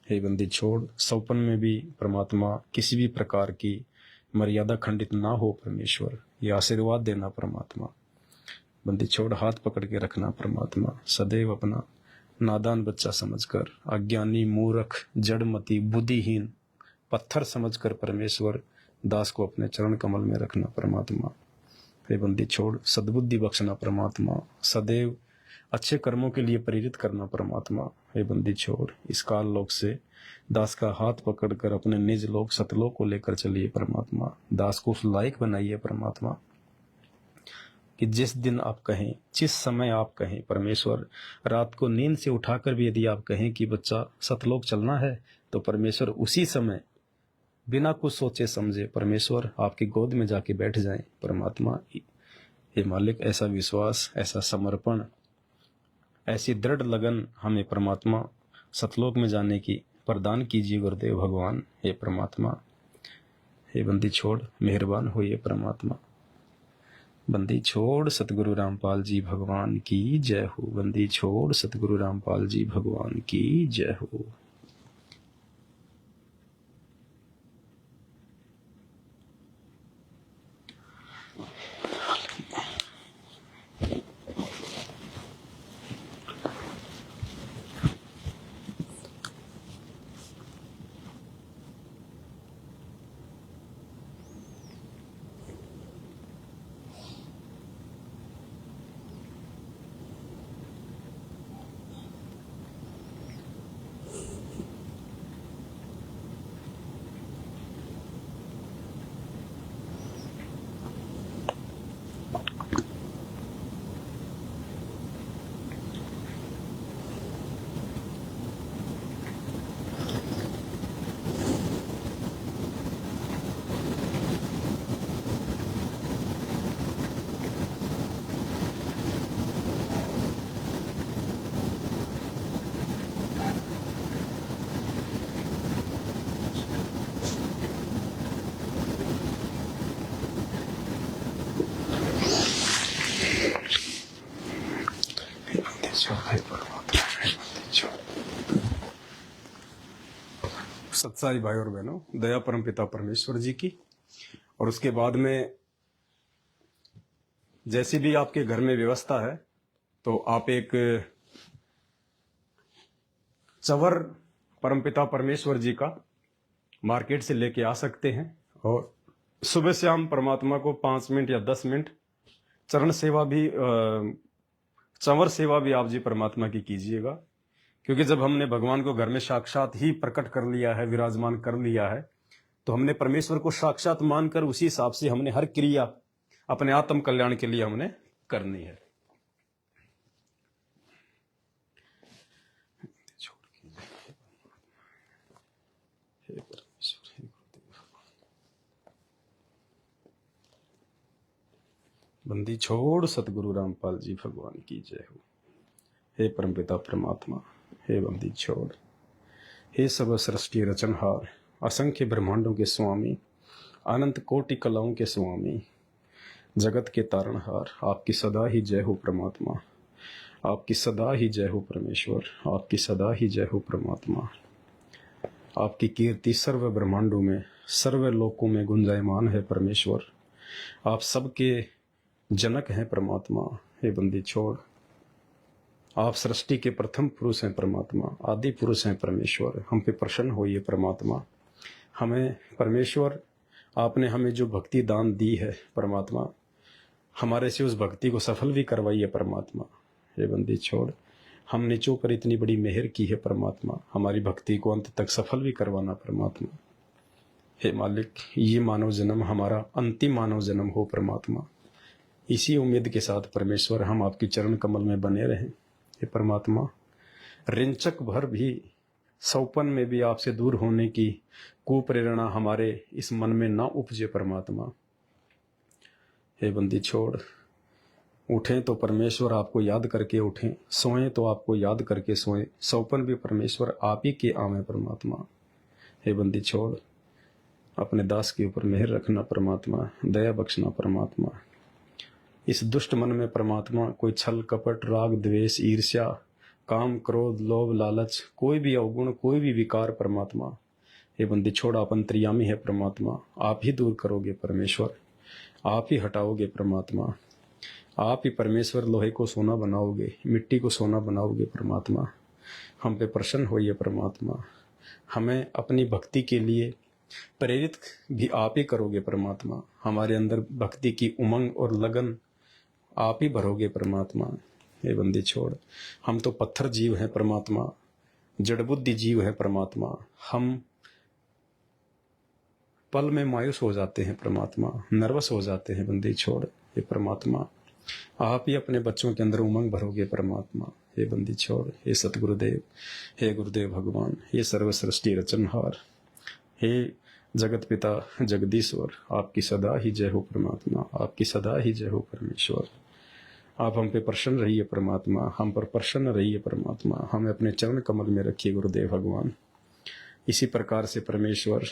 हे बंदी छोड़ सौपन में भी परमात्मा किसी भी प्रकार की मर्यादा खंडित ना हो परमेश्वर ये आशीर्वाद देना परमात्मा। बंदी छोड़ हाथ पकड़ के रखना परमात्मा। सदैव अपना नादान बच्चा समझकर अज्ञानी मूर्ख जड़मती बुद्धिहीन पत्थर समझकर परमेश्वर दास को अपने चरण कमल में रखना परमात्मा। हे बंदी छोड़ सद्बुद्धि बख्शना परमात्मा। सदैव अच्छे कर्मों के लिए प्रेरित करना परमात्मा। हे बंदी छोड़, इस काल लोक से दास का हाथ पकड़कर अपने निज लोक सतलोक को लेकर चलिए परमात्मा। दास को उस लायक बनाइए परमात्मा कि जिस दिन आप कहें, जिस समय आप कहें परमेश्वर, रात को नींद से उठाकर भी यदि आप कहें कि बच्चा सतलोक चलना है, तो परमेश्वर उसी समय बिना कुछ सोचे समझे परमेश्वर आपकी गोद में जाके बैठ जाएं परमात्मा। हे मालिक, ऐसा विश्वास, ऐसा समर्पण, ऐसी दृढ़ लगन हमें परमात्मा सतलोक में जाने की प्रदान कीजिए गुरुदेव भगवान। हे परमात्मा, हे बंदी छोड़, मेहरबान होइए परमात्मा। बंदी छोड़ सतगुरु रामपाल जी भगवान की जय हो। बंदी छोड़ सतगुरु रामपाल जी भगवान की जय हो। सत्साई भाई और बहनों, दया परम पिता परमेश्वर जी की, और उसके बाद में जैसी भी आपके घर में व्यवस्था है, तो आप एक चवर परमपिता परमेश्वर जी का मार्केट से लेके आ सकते हैं, और सुबह शाम परमात्मा को 5 मिनट या 10 मिनट चरण सेवा भी, चंवर सेवा भी आप जी परमात्मा की कीजिएगा। क्योंकि जब हमने भगवान को घर में साक्षात ही प्रकट कर लिया है, विराजमान कर लिया है, तो हमने परमेश्वर को साक्षात मानकर उसी हिसाब से हमने हर क्रिया अपने आत्म कल्याण के लिए हमने करनी है। बंदी छोड़ सतगुरु रामपाल जी भगवान की जय हो। हे परमपिता परमात्मा, हे बंदी छोड़, हे सर्व सृष्टि रचनहार, असंख्य ब्रह्मांडों के स्वामी, अनंत कोटि कलाओं के स्वामी, जगत के तारणहार, आपकी सदा ही जय हो परमात्मा। आपकी सदा ही जय हो परमेश्वर। आपकी सदा ही जय हो परमात्मा। आपकी कीर्ति सर्व ब्रह्मांडों में, सर्व लोकों में गुंजायमान है परमेश्वर। आप सबके जनक हैं परमात्मा। हे बंदी छोड़, आप सृष्टि के प्रथम पुरुष हैं परमात्मा, आदि पुरुष हैं परमेश्वर। हम पे प्रसन्न होइए परमात्मा। हमें परमेश्वर, आपने हमें जो भक्ति दान दी है परमात्मा, हमारे से उस भक्ति को सफल भी करवाइए परमात्मा। हे बंदी छोड़, हम नीचों पर इतनी बड़ी मेहर की है परमात्मा, हमारी भक्ति को अंत तक सफल भी करवाना परमात्मा। हे मालिक, ये मानव जन्म हमारा अंतिम मानव जन्म हो परमात्मा। इसी उम्मीद के साथ परमेश्वर हम आपकी चरण कमल में बने रहें। हे परमात्मा, रिंचक भर भी सौपन में भी आपसे दूर होने की कुप्रेरणा हमारे इस मन में ना उपजे परमात्मा। हे बंदी छोड़, उठें तो परमेश्वर आपको याद करके उठें, सोएं तो आपको याद करके सोएं, सौपन भी परमेश्वर आप ही के आवे परमात्मा। हे बंदी छोड़, अपने दास के ऊपर मेहर रखना परमात्मा, दया बख्शना परमात्मा। इस दुष्ट मन में परमात्मा कोई छल कपट, राग द्वेष, ईर्ष्या, काम क्रोध, लोभ लालच, कोई भी अवगुण, कोई भी विकार परमात्मा, हे बंदी छोड़, आप अंतर्यामी है परमात्मा। आप ही दूर करोगे परमेश्वर, आप ही हटाओगे परमात्मा। आप ही परमेश्वर लोहे को सोना बनाओगे, मिट्टी को सोना बनाओगे परमात्मा। हम पे प्रसन्न होइए परमात्मा। हमें अपनी भक्ति के लिए प्रेरित भी आप ही करोगे परमात्मा। हमारे अंदर भक्ति की उमंग और लगन आप ही भरोगे परमात्मा। हे बंदी छोड़, हम तो पत्थर जीव हैं परमात्मा, जड़ बुद्धि जीव है परमात्मा, हम पल में मायूस हो जाते हैं परमात्मा, नर्वस हो जाते हैं बंदी छोड़। हे परमात्मा, आप ही अपने बच्चों के अंदर उमंग भरोगे परमात्मा। हे बंदी छोड़, हे सतगुरुदेव, हे गुरुदेव भगवान, हे सर्व सृष्टि रचनहार, हे जगत पिता जगदीश्वर, आपकी सदा ही जय हो परमात्मा, आपकी सदा ही जय हो परमेश्वर। आप हम पे प्रसन्न रहिए परमात्मा, हम पर प्रसन्न रहिए परमात्मा, हमें अपने चरण कमल में रखिए गुरुदेव भगवान। इसी प्रकार से परमेश्वर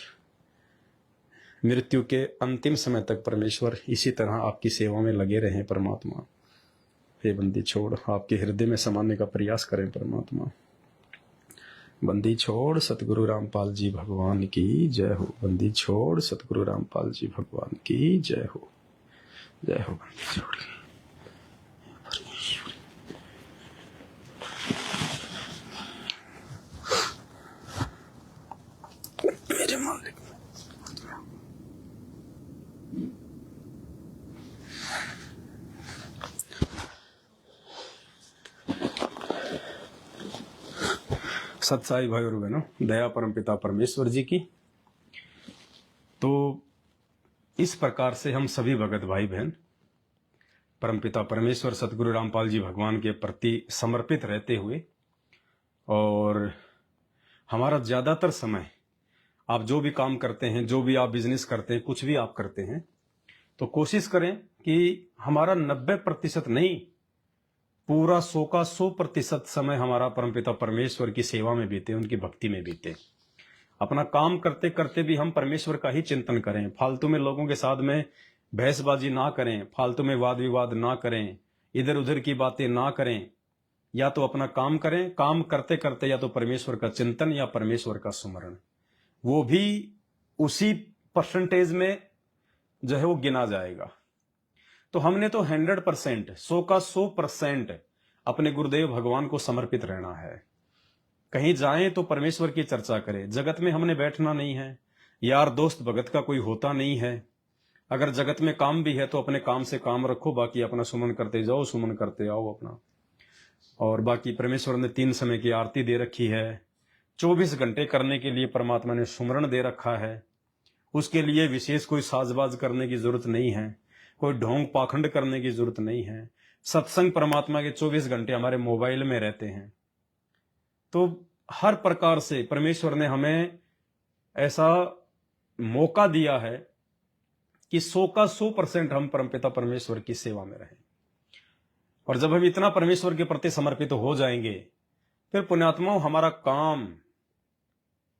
मृत्यु के अंतिम समय तक परमेश्वर इसी तरह आपकी सेवा में लगे रहें परमात्मा। हे बंदी छोड़, आपके हृदय में समाने का प्रयास करें परमात्मा। बंदी छोड़, सतगुरु रामपाल जी भगवान की जय हो। बंदी छोड़, सतगुरु रामपाल जी भगवान की जय हो। जय हो बंदी छोड़। मेरे मालिक, सत्साई भाई और बहनों, दया परम पिता परमेश्वर जी की। तो इस प्रकार से हम सभी भगत भाई बहन परम पिता परमेश्वर सतगुरु रामपाल जी भगवान के प्रति समर्पित रहते हुए, और हमारा ज़्यादातर समय, आप जो भी काम करते हैं, जो भी आप बिजनेस करते हैं, कुछ भी आप करते हैं, तो कोशिश करें कि हमारा 90% नहीं, पूरा 100 का 100% समय हमारा परमपिता परमेश्वर की सेवा में बीते, उनकी भक्ति में बीते। अपना काम करते करते भी हम परमेश्वर का ही चिंतन करें, फालतू में लोगों के साथ में बहसबाजी ना करें, फालतू में वाद विवाद ना करें, इधर उधर की बातें ना करें। या तो अपना काम करें, काम करते करते या तो परमेश्वर का चिंतन या परमेश्वर का सुमरण, वो भी उसी परसेंटेज में जो है वो गिना जाएगा। तो हमने तो 100%, 100 का 100% अपने गुरुदेव भगवान को समर्पित रहना है। कहीं जाएं तो परमेश्वर की चर्चा करें। जगत में हमने बैठना नहीं है, यार दोस्त भगत का कोई होता नहीं है। अगर जगत में काम भी है तो अपने काम से काम रखो, बाकी अपना सुमन करते जाओ, सुमन करते आओ अपना। और बाकी परमेश्वर ने 3 समय की आरती दे रखी है, 24 घंटे करने के लिए परमात्मा ने सुमरण दे रखा है। उसके लिए विशेष कोई साजबाज करने की जरूरत नहीं है, कोई ढोंग पाखंड करने की जरूरत नहीं है। सत्संग परमात्मा के 24 घंटे हमारे मोबाइल में रहते हैं। तो हर प्रकार से परमेश्वर ने हमें ऐसा मौका दिया है कि 100 का 100% हम परमपिता परमेश्वर की सेवा में रहें। और जब हम इतना परमेश्वर के प्रति समर्पित हो जाएंगे, फिर पुण्यात्माओं हमारा काम,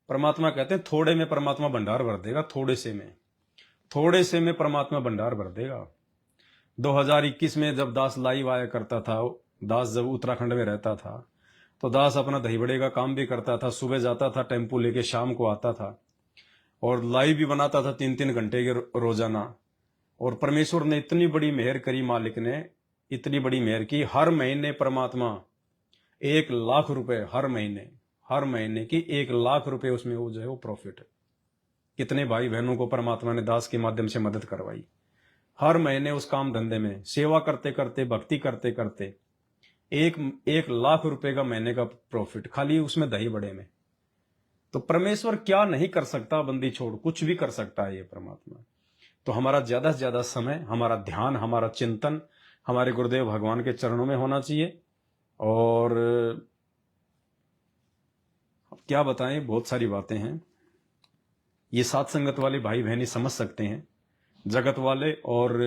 परमात्मा कहते हैं थोड़े में परमात्मा भंडार भर देगा, थोड़े से में परमात्मा भंडार भर देगा। 2021 में जब दास लाइव आया करता था, दास जब उत्तराखंड में रहता था, तो दास अपना दही बड़े का काम भी करता था। सुबह जाता था टेम्पो लेके, शाम को आता था और लाइव भी बनाता था 3-3 घंटे के रोजाना। और परमेश्वर ने इतनी बड़ी मेहर करी, मालिक ने इतनी बड़ी मेहर की, हर महीने परमात्मा 1 लाख रुपए, हर महीने की 1 लाख रुपए उसमें वो जो है वो प्रॉफिट। कितने भाई बहनों को परमात्मा ने दास के माध्यम से मदद करवाई। हर महीने उस काम धंधे में सेवा करते करते, भक्ति करते करते 1 लाख रुपए का महीने का प्रॉफिट, खाली उसमें दही बड़े में। तो परमेश्वर क्या नहीं कर सकता, बंदी छोड़, कुछ भी कर सकता है ये परमात्मा। तो हमारा ज्यादा से ज्यादा समय, हमारा ध्यान, हमारा चिंतन हमारे गुरुदेव भगवान के चरणों में होना चाहिए। और अब क्या बताएं, बहुत सारी बातें हैं। ये साथ संगत वाले भाई बहनी समझ सकते हैं। जगत वाले और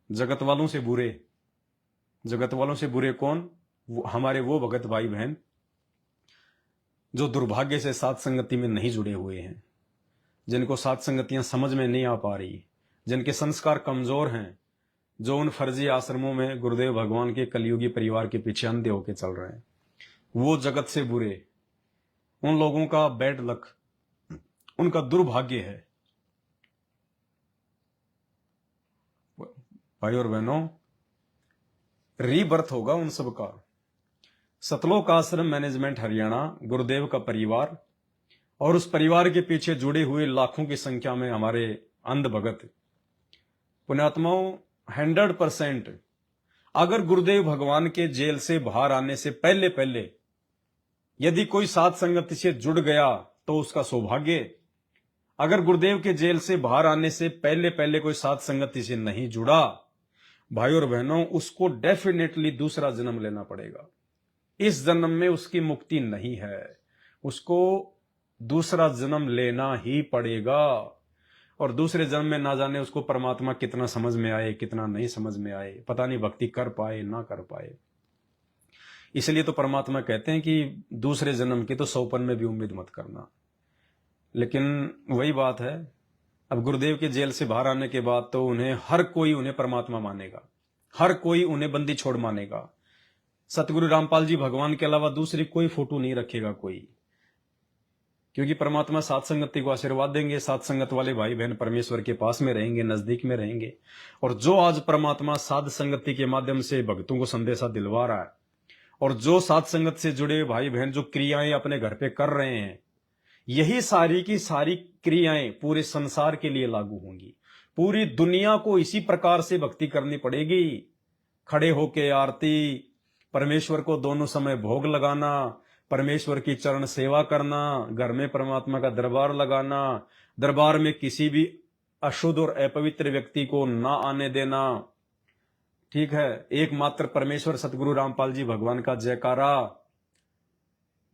जगत वालों से बुरे कौन? हमारे वो भगत भाई बहन जो दुर्भाग्य से साथ संगति में नहीं जुड़े हुए हैं, जिनको साथ संगतियां समझ में नहीं आ पा रही, जिनके संस्कार कमजोर हैं, जो उन फर्जी आश्रमों में गुरुदेव भगवान के कलयुगी परिवार के पीछे अंधे होके चल रहे हैं, वो जगत से बुरे, उन लोगों का बैड लक, उनका दुर्भाग्य है। भाई और बहनों, रीबर्थ होगा उन सब का। सतलोक आश्रम मैनेजमेंट हरियाणा, गुरुदेव का परिवार और उस परिवार के पीछे जुड़े हुए लाखों की संख्या में हमारे अंध भगत पुण्यात्माओं 100% अगर गुरुदेव भगवान के जेल से बाहर आने से पहले पहले यदि कोई साध संगति से जुड़ गया तो उसका सौभाग्य। अगर गुरुदेव के जेल से बाहर आने से पहले पहले कोई साध संगति से नहीं जुड़ा, भाई और बहनों, उसको डेफिनेटली दूसरा जन्म लेना पड़ेगा। इस जन्म में उसकी मुक्ति नहीं है, उसको दूसरा जन्म लेना ही पड़ेगा। और दूसरे जन्म में ना जाने उसको परमात्मा कितना समझ में आए, कितना नहीं समझ में आए, पता नहीं भक्ति कर पाए ना कर पाए। इसलिए तो परमात्मा कहते हैं कि दूसरे जन्म की तो 100 में भी उम्मीद मत करना। लेकिन वही बात है, अब गुरुदेव के जेल से बाहर आने के बाद तो हर कोई उन्हें परमात्मा मानेगा, हर कोई उन्हें बंदी छोड़ मानेगा। सतगुरु रामपाल जी भगवान के अलावा दूसरी कोई फोटो नहीं रखेगा कोई, क्योंकि परमात्मा साथ संगति को आशीर्वाद देंगे। साथ संगत वाले भाई बहन परमेश्वर के पास में रहेंगे, नजदीक में रहेंगे। और जो आज परमात्मा साध संगति के माध्यम से भक्तों को संदेशा दिलवा रहा है, और जो साध संगत से जुड़े भाई बहन जो क्रियाएं अपने घर पे कर रहे हैं, यही सारी की सारी क्रियाएं पूरे संसार के लिए लागू होंगी। पूरी दुनिया को इसी प्रकार से भक्ति करनी पड़ेगी। खड़े होके आरती, परमेश्वर को दोनों समय भोग लगाना, परमेश्वर की चरण सेवा करना, घर में परमात्मा का दरबार लगाना, दरबार में किसी भी अशुद्ध और अपवित्र व्यक्ति को ना आने देना। ठीक है, एकमात्र परमेश्वर सतगुरु रामपाल जी भगवान का जयकारा।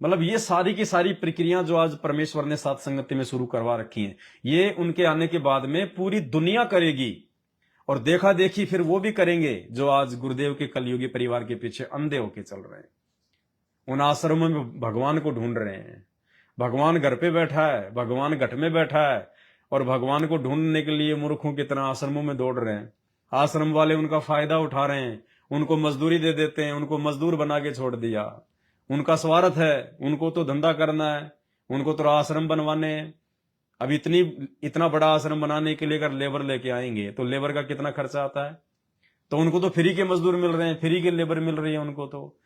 मतलब ये सारी की सारी प्रक्रिया जो आज परमेश्वर ने साथ संगति में शुरू करवा रखी हैं, ये उनके आने के बाद में पूरी दुनिया करेगी। और देखा देखी फिर वो भी करेंगे जो आज गुरुदेव के कलयुगी परिवार के पीछे अंधे होके चल रहे हैं, उन आश्रमों में भगवान को ढूंढ रहे हैं। भगवान घर पे बैठा है, भगवान घट में बैठा है, और भगवान को ढूंढने के लिए मूर्खों की तरह आश्रमों में दौड़ रहे हैं। आश्रम वाले उनका फायदा उठा रहे हैं, उनको मजदूरी दे देते हैं, उनको मजदूर बना के छोड़ दिया। उनका स्वार्थ है, उनको तो धंधा करना है, उनको तो आश्रम बनवाने हैं। अब इतना बड़ा आश्रम बनाने के लिए अगर लेबर लेके आएंगे तो लेबर का कितना खर्चा आता है। तो उनको तो फ्री के मजदूर मिल रहे हैं, फ्री की लेबर मिल रही है उनको। तो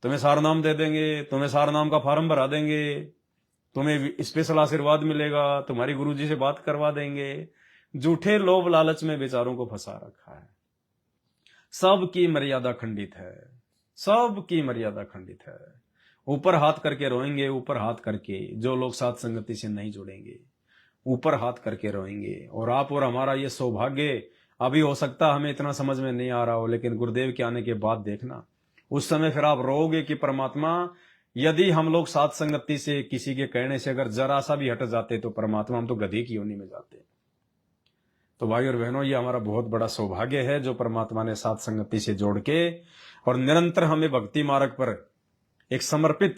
तुम्हें सारनाम दे देंगे, तुम्हें सारनाम का फॉर्म भरा देंगे, तुम्हें स्पेशल आशीर्वाद मिलेगा, तुम्हारी गुरुजी से बात करवा देंगे। झूठे लोभ लालच में बेचारों को फंसा रखा है। सबकी मर्यादा खंडित है, सबकी मर्यादा खंडित है। ऊपर हाथ करके रोएंगे, ऊपर हाथ करके जो लोग साथ संगति से नहीं जुड़ेंगे, ऊपर हाथ करके रोएंगे। और आप और हमारा ये सौभाग्य, अभी हो सकता हमें इतना समझ में नहीं आ रहा हो, लेकिन गुरुदेव के आने के बाद देखना, उस समय फिर आप रोओगे कि परमात्मा, यदि हम लोग साथ संगति से किसी के कहने से अगर जरा सा भी हट जाते तो परमात्मा हम तो गधे की योनि में जाते। तो भाई और बहनों, ये हमारा बहुत बड़ा सौभाग्य है जो परमात्मा ने साथ संगति से जोड़ के और निरंतर हमें भक्ति मार्ग पर एक समर्पित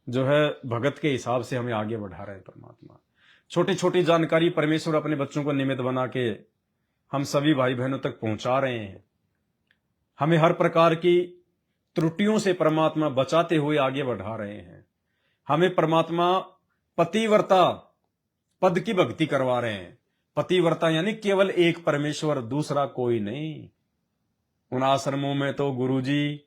जो है भगत के हिसाब से हमें आगे बढ़ा रहे हैं परमात्मा। छोटी छोटी जानकारी परमेश्वर अपने बच्चों को निमित्त बना के हम सभी भाई बहनों तक पहुंचा रहे हैं। हमें हर प्रकार की त्रुटियों से परमात्मा बचाते हुए आगे बढ़ा रहे हैं। हमें परमात्मा पतिव्रता पद की भक्ति करवा रहे हैं। पतिव्रता यानी केवल एक परमेश्वर, दूसरा कोई नहीं। उन आश्रमों में तो गुरुजी,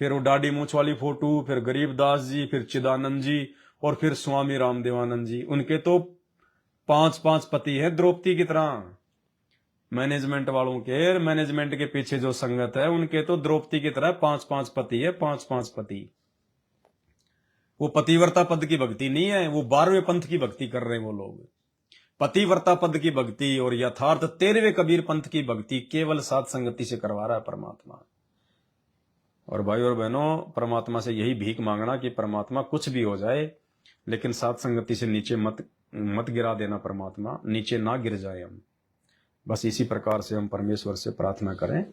फिर वो डाडी मूछ वाली फोटो, फिर गरीबदास जी, फिर चिदानंद जी, और फिर स्वामी रामदेवानंद जी, उनके तो 5-5 पति हैं द्रौपदी की तरह। मैनेजमेंट वालों के, मैनेजमेंट के पीछे जो संगत है, उनके तो द्रौपदी की तरह 5-5 पति है, 5-5 पति। वो पतिव्रता पद की भक्ति नहीं है, वो 12वें पंथ की भक्ति कर रहे हैं वो लोग। पतिव्रता पद की भक्ति और यथार्थ 13वें कबीर पंथ की भक्ति केवल साथ संगति से करवा रहा है परमात्मा। और भाई और बहनों, परमात्मा से यही भीख मांगना कि परमात्मा कुछ भी हो जाए, लेकिन साथ संगति से नीचे मत गिरा देना परमात्मा, नीचे ना गिर जाए हम। बस इसी प्रकार से हम परमेश्वर से प्रार्थना करें।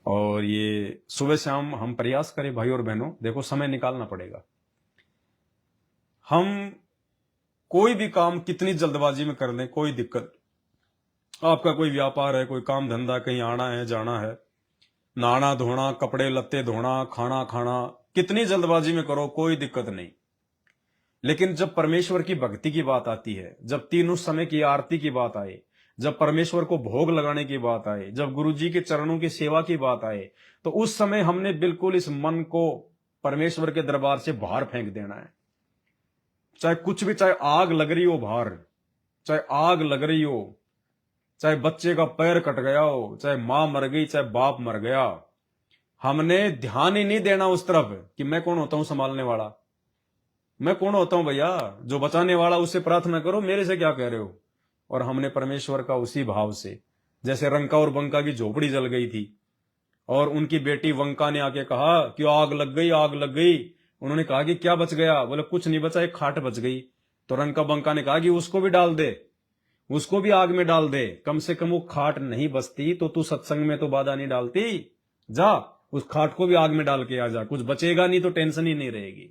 और ये सुबह शाम हम प्रयास करें भाई और बहनों। देखो, समय निकालना पड़ेगा। हम कोई भी काम कितनी जल्दबाजी में कर लें, कोई दिक्कत, आपका कोई व्यापार है, कोई काम धंधा, कहीं आना है जाना है, नहाना धोना, कपड़े लत्ते धोना, खाना खाना, कितनी जल्दबाजी में करो, कोई दिक्कत नहीं। लेकिन जब परमेश्वर की भक्ति की बात आती है, जब तीनों समय की आरती की बात आए, जब परमेश्वर को भोग लगाने की बात आए, जब गुरुजी के चरणों की सेवा की बात आए, तो उस समय हमने बिल्कुल इस मन को परमेश्वर के दरबार से बाहर फेंक देना है। चाहे कुछ भी, चाहे आग लग रही हो बाहर, चाहे आग लग रही हो, चाहे बच्चे का पैर कट गया हो, चाहे मां मर गई, चाहे बाप मर गया, हमने ध्यान ही नहीं देना उस तरफ कि मैं कौन होता हूं संभालने वाला, मैं कौन होता हूं भैया जो बचाने वाला, उससे प्रार्थना करो, मेरे से क्या कह रहे हो। और हमने परमेश्वर का उसी भाव से, जैसे रंका और बंका की झोपड़ी जल गई थी और उनकी बेटी वंका ने आके कहा कि आग लग गई, आग लग गई। उन्होंने कहा कि क्या बच गया, बोले कुछ नहीं बचा, एक खाट बच गई। तो रंका बंका ने कहा कि उसको भी डाल दे, उसको भी आग में डाल दे, कम से कम वो खाट नहीं बचती तो तू सत्संग में तो बाधा नहीं डालती, जा उस खाट को भी आग में डाल के आ जा, कुछ बचेगा नहीं तो टेंशन ही नहीं रहेगी।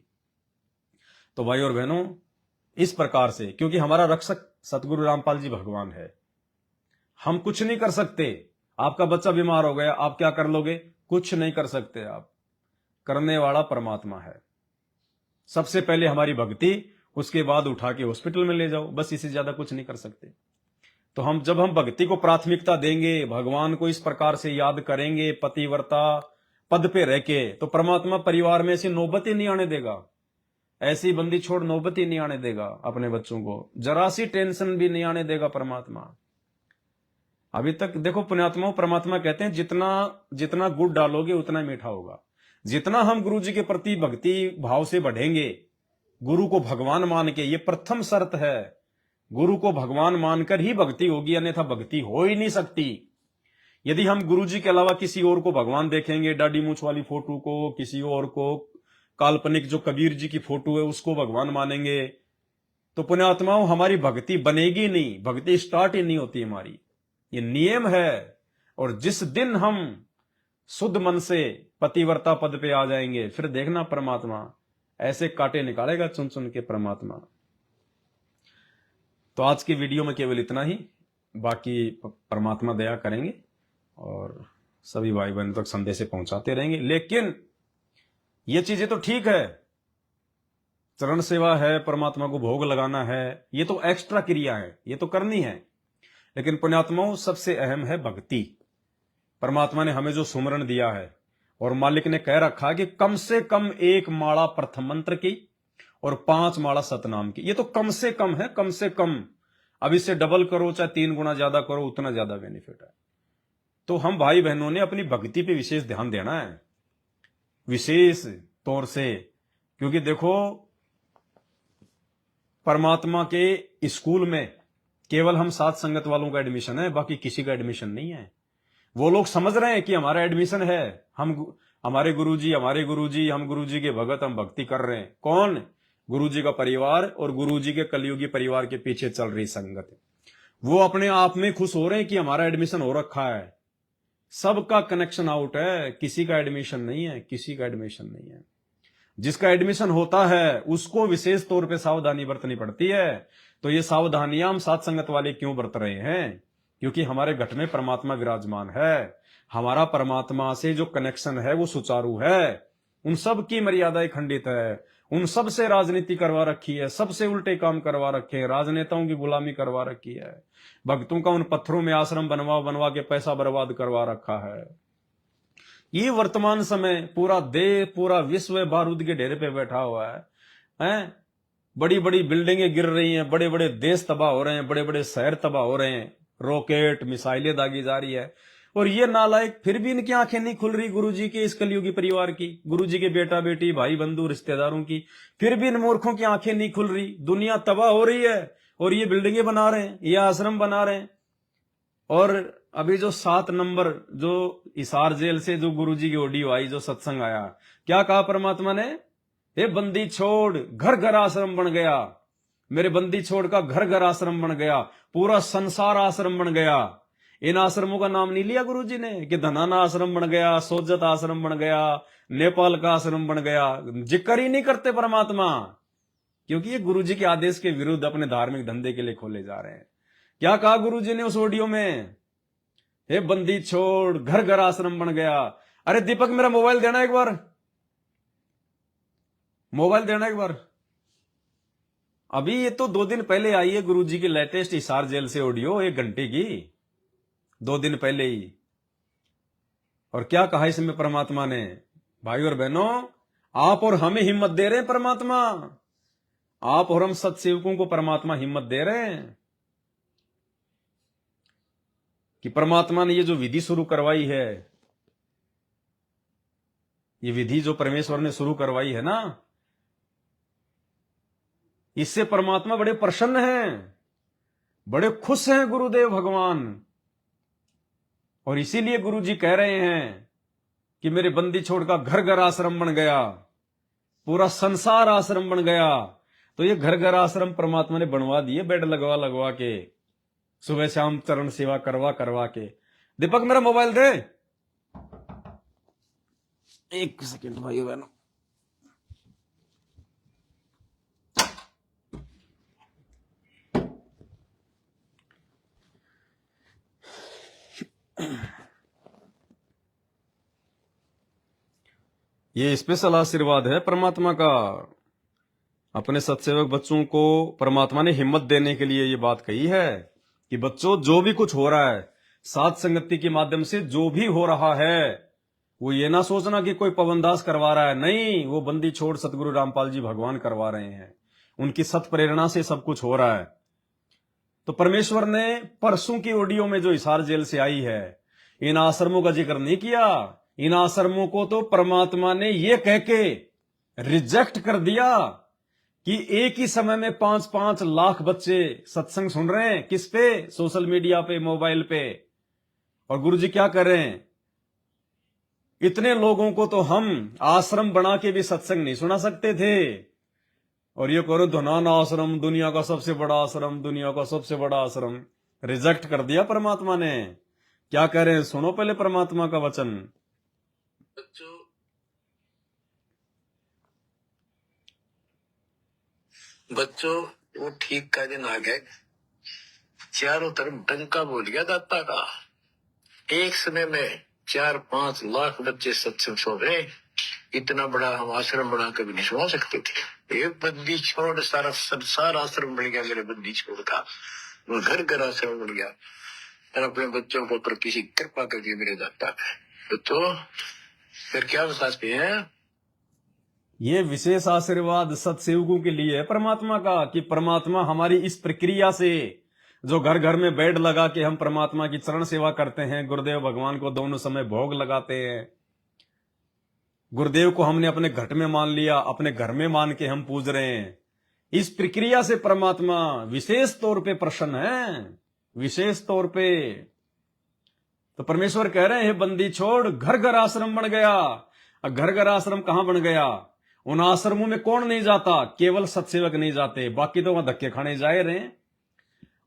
तो भाई और बहनों, इस प्रकार से, क्योंकि हमारा रक्षक सतगुरु रामपाल जी भगवान है, हम कुछ नहीं कर सकते। आपका बच्चा बीमार हो गया, आप क्या कर लोगे, कुछ नहीं कर सकते आप, करने वाला परमात्मा है। सबसे पहले हमारी भक्ति, उसके बाद उठा के हॉस्पिटल में ले जाओ, बस इससे ज्यादा कुछ नहीं कर सकते। तो जब हम भक्ति को प्राथमिकता देंगे, भगवान को इस प्रकार से याद करेंगे, पतिव्रता पद पे रह के, तो परमात्मा परिवार में ऐसी नौबत ही नहीं आने देगा, ऐसी बंदी छोड़ नौबत ही नहीं आने देगा अपने बच्चों को, जरा सी टेंशन भी नहीं आने देगा परमात्मा। अभी तक देखो पुण्यात्माओं, परमात्मा कहते हैं जितना जितना गुड़ डालोगे उतना मीठा होगा। जितना हम गुरु जी के प्रति भक्ति भाव से बढ़ेंगे, गुरु को भगवान मान के, ये प्रथम शर्त है, गुरु को भगवान मानकर ही भक्ति होगी, अन्यथा भक्ति हो ही नहीं सकती। यदि हम गुरु जी के अलावा किसी और को भगवान देखेंगे, दाढ़ी मूछ वाली फोटो को, किसी और को काल्पनिक जो कबीर जी की फोटो है उसको भगवान मानेंगे, तो पुण्यात्माओं हमारी भक्ति बनेगी नहीं, भक्ति स्टार्ट ही नहीं होती हमारी। ये नियम है। और जिस दिन हम शुद्ध मन से पतिव्रता पद पे आ जाएंगे, फिर देखना परमात्मा ऐसे कांटे निकालेगा चुन चुन के परमात्मा। तो आज की वीडियो में केवल इतना ही, बाकी परमात्मा दया करेंगे और सभी भाई बहनों तक संदेश पहुंचाते रहेंगे। लेकिन ये चीजें तो ठीक है, चरण सेवा है, परमात्मा को भोग लगाना है, ये तो एक्स्ट्रा क्रिया है, ये तो करनी है। लेकिन पुण्यात्माओं सबसे अहम है भक्ति। परमात्मा ने हमें जो सुमरण दिया है, और मालिक ने कह रखा कि कम से कम 1 माला प्रथम मंत्र की और 5 माला सतनाम की, ये तो कम से कम है, कम से कम। अब इससे डबल करो चाहे 3 गुना ज्यादा करो, उतना ज्यादा बेनिफिट है। तो हम भाई बहनों ने अपनी भक्ति पे विशेष ध्यान देना है, विशेष तौर से। क्योंकि देखो परमात्मा के स्कूल में केवल हम साथ संगत वालों का एडमिशन है, बाकी किसी का एडमिशन नहीं है। वो लोग समझ रहे हैं कि हमारा एडमिशन है, हम हमारे गुरुजी, हम गुरुजी के भगत, हम भक्ति कर रहे हैं। कौन? गुरुजी का परिवार और गुरुजी के कलयुगी परिवार के पीछे चल रही संगत। वो अपने आप में खुश हो रहे हैं कि हमारा एडमिशन हो रखा है। सबका कनेक्शन आउट है, किसी का एडमिशन नहीं है, किसी का एडमिशन नहीं है। जिसका एडमिशन होता है उसको विशेष तौर पे सावधानी बरतनी पड़ती है। तो ये सावधानियां हम साथ संगत वाले क्यों बरत रहे हैं? क्योंकि हमारे घट में परमात्मा विराजमान है, हमारा परमात्मा से जो कनेक्शन है वो सुचारू है। उन सब की मर्यादाएं खंडित है, उन सब से राजनीति करवा रखी है, सबसे उल्टे काम करवा रखे हैं, राजनेताओं की गुलामी करवा रखी है, भक्तों का उन पत्थरों में आश्रम बनवा बनवा के पैसा बर्बाद करवा रखा है। ये वर्तमान समय पूरा देश, पूरा विश्व बारूद के ढेरे पे बैठा हुआ है? बड़ी बड़ी बिल्डिंगें गिर रही हैं, बड़े बड़े देश तबाह हो रहे हैं, बड़े बड़े शहर तबाह हो रहे हैं, रॉकेट मिसाइलें दागी जा रही है। और ये नालायक फिर भी इनकी आंखें नहीं खुल रही गुरुजी के इस कलयुगी परिवार की, गुरुजी के बेटा बेटी भाई बंधु रिश्तेदारों की, फिर भी इन मूर्खों की आंखें नहीं खुल रही। दुनिया तबाह हो रही है और ये बिल्डिंगें बना रहे हैं, ये आश्रम बना रहे हैं। और अभी जो 7 नंबर जो हिसार जेल से जो गुरुजी की ऑडियो आई, जो सत्संग आया, क्या कहा परमात्मा ने? ये बंदी छोड़ घर घर आश्रम बन गया, मेरे बंदी छोड़ का घर घर आश्रम बन गया, पूरा संसार आश्रम बन गया। इन आश्रमों का नाम नहीं लिया गुरुजी ने कि धनाना आश्रम बन गया, सोजत आश्रम बन गया, नेपाल का आश्रम बन गया, जिक्र ही नहीं करते परमात्मा, क्योंकि ये गुरुजी के आदेश के विरुद्ध अपने धार्मिक धंधे के लिए खोले जा रहे हैं। क्या कहा गुरुजी ने उस ऑडियो में? हे बंदी छोड़ घर घर आश्रम बन गया। अरे दीपक मेरा मोबाइल देना एक बार, मोबाइल देना एक बार। अभी ये तो 2 दिन पहले आई है गुरुजी की लेटेस्ट हिसार जेल से ऑडियो, 1 घंटे की, 2 दिन पहले ही। और क्या कहा इसमें परमात्मा ने? भाई और बहनों, आप और हमें हिम्मत दे रहे हैं परमात्मा, आप और हम सत्सेवकों को परमात्मा हिम्मत दे रहे हैं। कि परमात्मा ने ये जो विधि शुरू करवाई है, ये विधि जो परमेश्वर ने शुरू करवाई है ना, इससे परमात्मा बड़े प्रसन्न हैं, बड़े खुश हैं गुरुदेव भगवान। और इसीलिए गुरु जी कह रहे हैं कि मेरे बंदी छोड़ का घर घर आश्रम बन गया, पूरा संसार आश्रम बन गया। तो ये घर घर आश्रम परमात्मा ने बनवा दिए, बेड लगवा लगवा के, सुबह शाम चरण सेवा करवा करवा के। दीपक मेरा मोबाइल दे, एक सेकंड भाई बहनों। ये स्पेशल आशीर्वाद है परमात्मा का। अपने सत्सेवक बच्चों को परमात्मा ने हिम्मत देने के लिए ये बात कही है कि बच्चों, जो भी कुछ हो रहा है साथ संगति के माध्यम से, जो भी हो रहा है, वो ये ना सोचना कि कोई पवनदास करवा रहा है। नहीं, वो बंदी छोड़ सतगुरु रामपाल जी भगवान करवा रहे हैं। उनकी सत प्रेरणा से सब कुछ हो रहा है। तो परमेश्वर ने परसों की ऑडियो में जो हिसार जेल से आई है, इन आश्रमों का जिक्र नहीं किया। इन आश्रमों को तो परमात्मा ने ये कह के रिजेक्ट कर दिया कि एक ही समय में 5-5 लाख बच्चे सत्संग सुन रहे हैं। किस पे? सोशल मीडिया पे, मोबाइल पे। और गुरु जी क्या कर रहे हैं? इतने लोगों को तो हम आश्रम बना के भी सत्संग नहीं सुना सकते थे। और ये करो धनाना आश्रम, दुनिया का सबसे बड़ा आश्रम, दुनिया का सबसे बड़ा आश्रम। रिजेक्ट कर दिया परमात्मा ने। क्या कह रहे हैं? सुनो पहले परमात्मा का वचन। बच्चों, वो ठीक का दिन आ गया। चारों तरफ डंका बोल गया दाता का। एक समय में 4-5 लाख बच्चे सत्संग सुन रहे। इतना बड़ा हम आश्रम बना कभी नहीं सुना सकते थे। एक बंदी छोड़ सारा संसार आश्रम बन गया मेरे बंदी छोड़ का। वो घर घर आश्रम बन गया। और अपने बच्चों को पर किसी कृपा करके मेरे दाता बच्चों फिर क्या बताते हैं? ये विशेष आशीर्वाद सत्सेवकों के लिए है परमात्मा का, कि परमात्मा हमारी इस प्रक्रिया से, जो घर घर में बेड लगा के हम परमात्मा की चरण सेवा करते हैं, गुरुदेव भगवान को दोनों समय भोग लगाते हैं, गुरुदेव को हमने अपने घट में मान लिया, अपने घर में मान के हम पूज रहे हैं। इस प्रक्रिया से परमात्मा विशेष तौर पे प्रसन्न है, विशेष तौर पे। तो परमेश्वर कह रहे हैं, बंदी छोड़, घर घर आश्रम बन गया। घर घर आश्रम कहां बन गया? उन आश्रमों में कौन नहीं जाता? केवल सत्सेवक नहीं जाते, बाकी तो वहां धक्के खाने जाए रहे।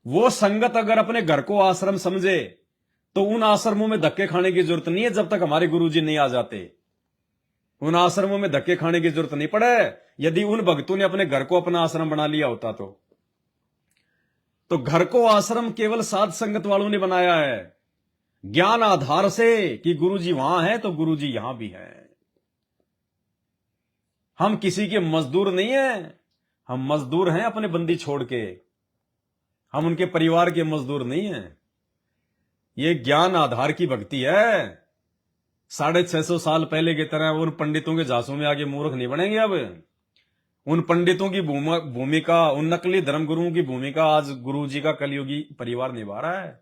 वो संगत अगर अपने घर को आश्रम समझे तो उन आश्रमों में धक्के खाने की जरूरत नहीं है, जब तक हमारे गुरुजी नहीं आ जाते। उन आश्रमों में धक्के खाने की जरूरत नहीं पड़े। यदि उन भक्तों ने अपने घर को अपना आश्रम बना लिया होता तो घर को आश्रम केवल साध संगत वालों ने बनाया है, ज्ञान आधार से कि गुरुजी वहां है तो गुरुजी यहां भी है। हम किसी के मजदूर नहीं है, हम मजदूर हैं अपने बंदी छोड़ के। हम उनके परिवार के मजदूर नहीं हैं। ये ज्ञान आधार की भक्ति है। 650 साल पहले की तरह उन पंडितों के झांसों में आगे मूर्ख नहीं बनेंगे। अब उन पंडितों की भूमिका, उन नकली धर्मगुरुओं की भूमिका आज गुरुजी का कलयुगी परिवार निभा रहा है।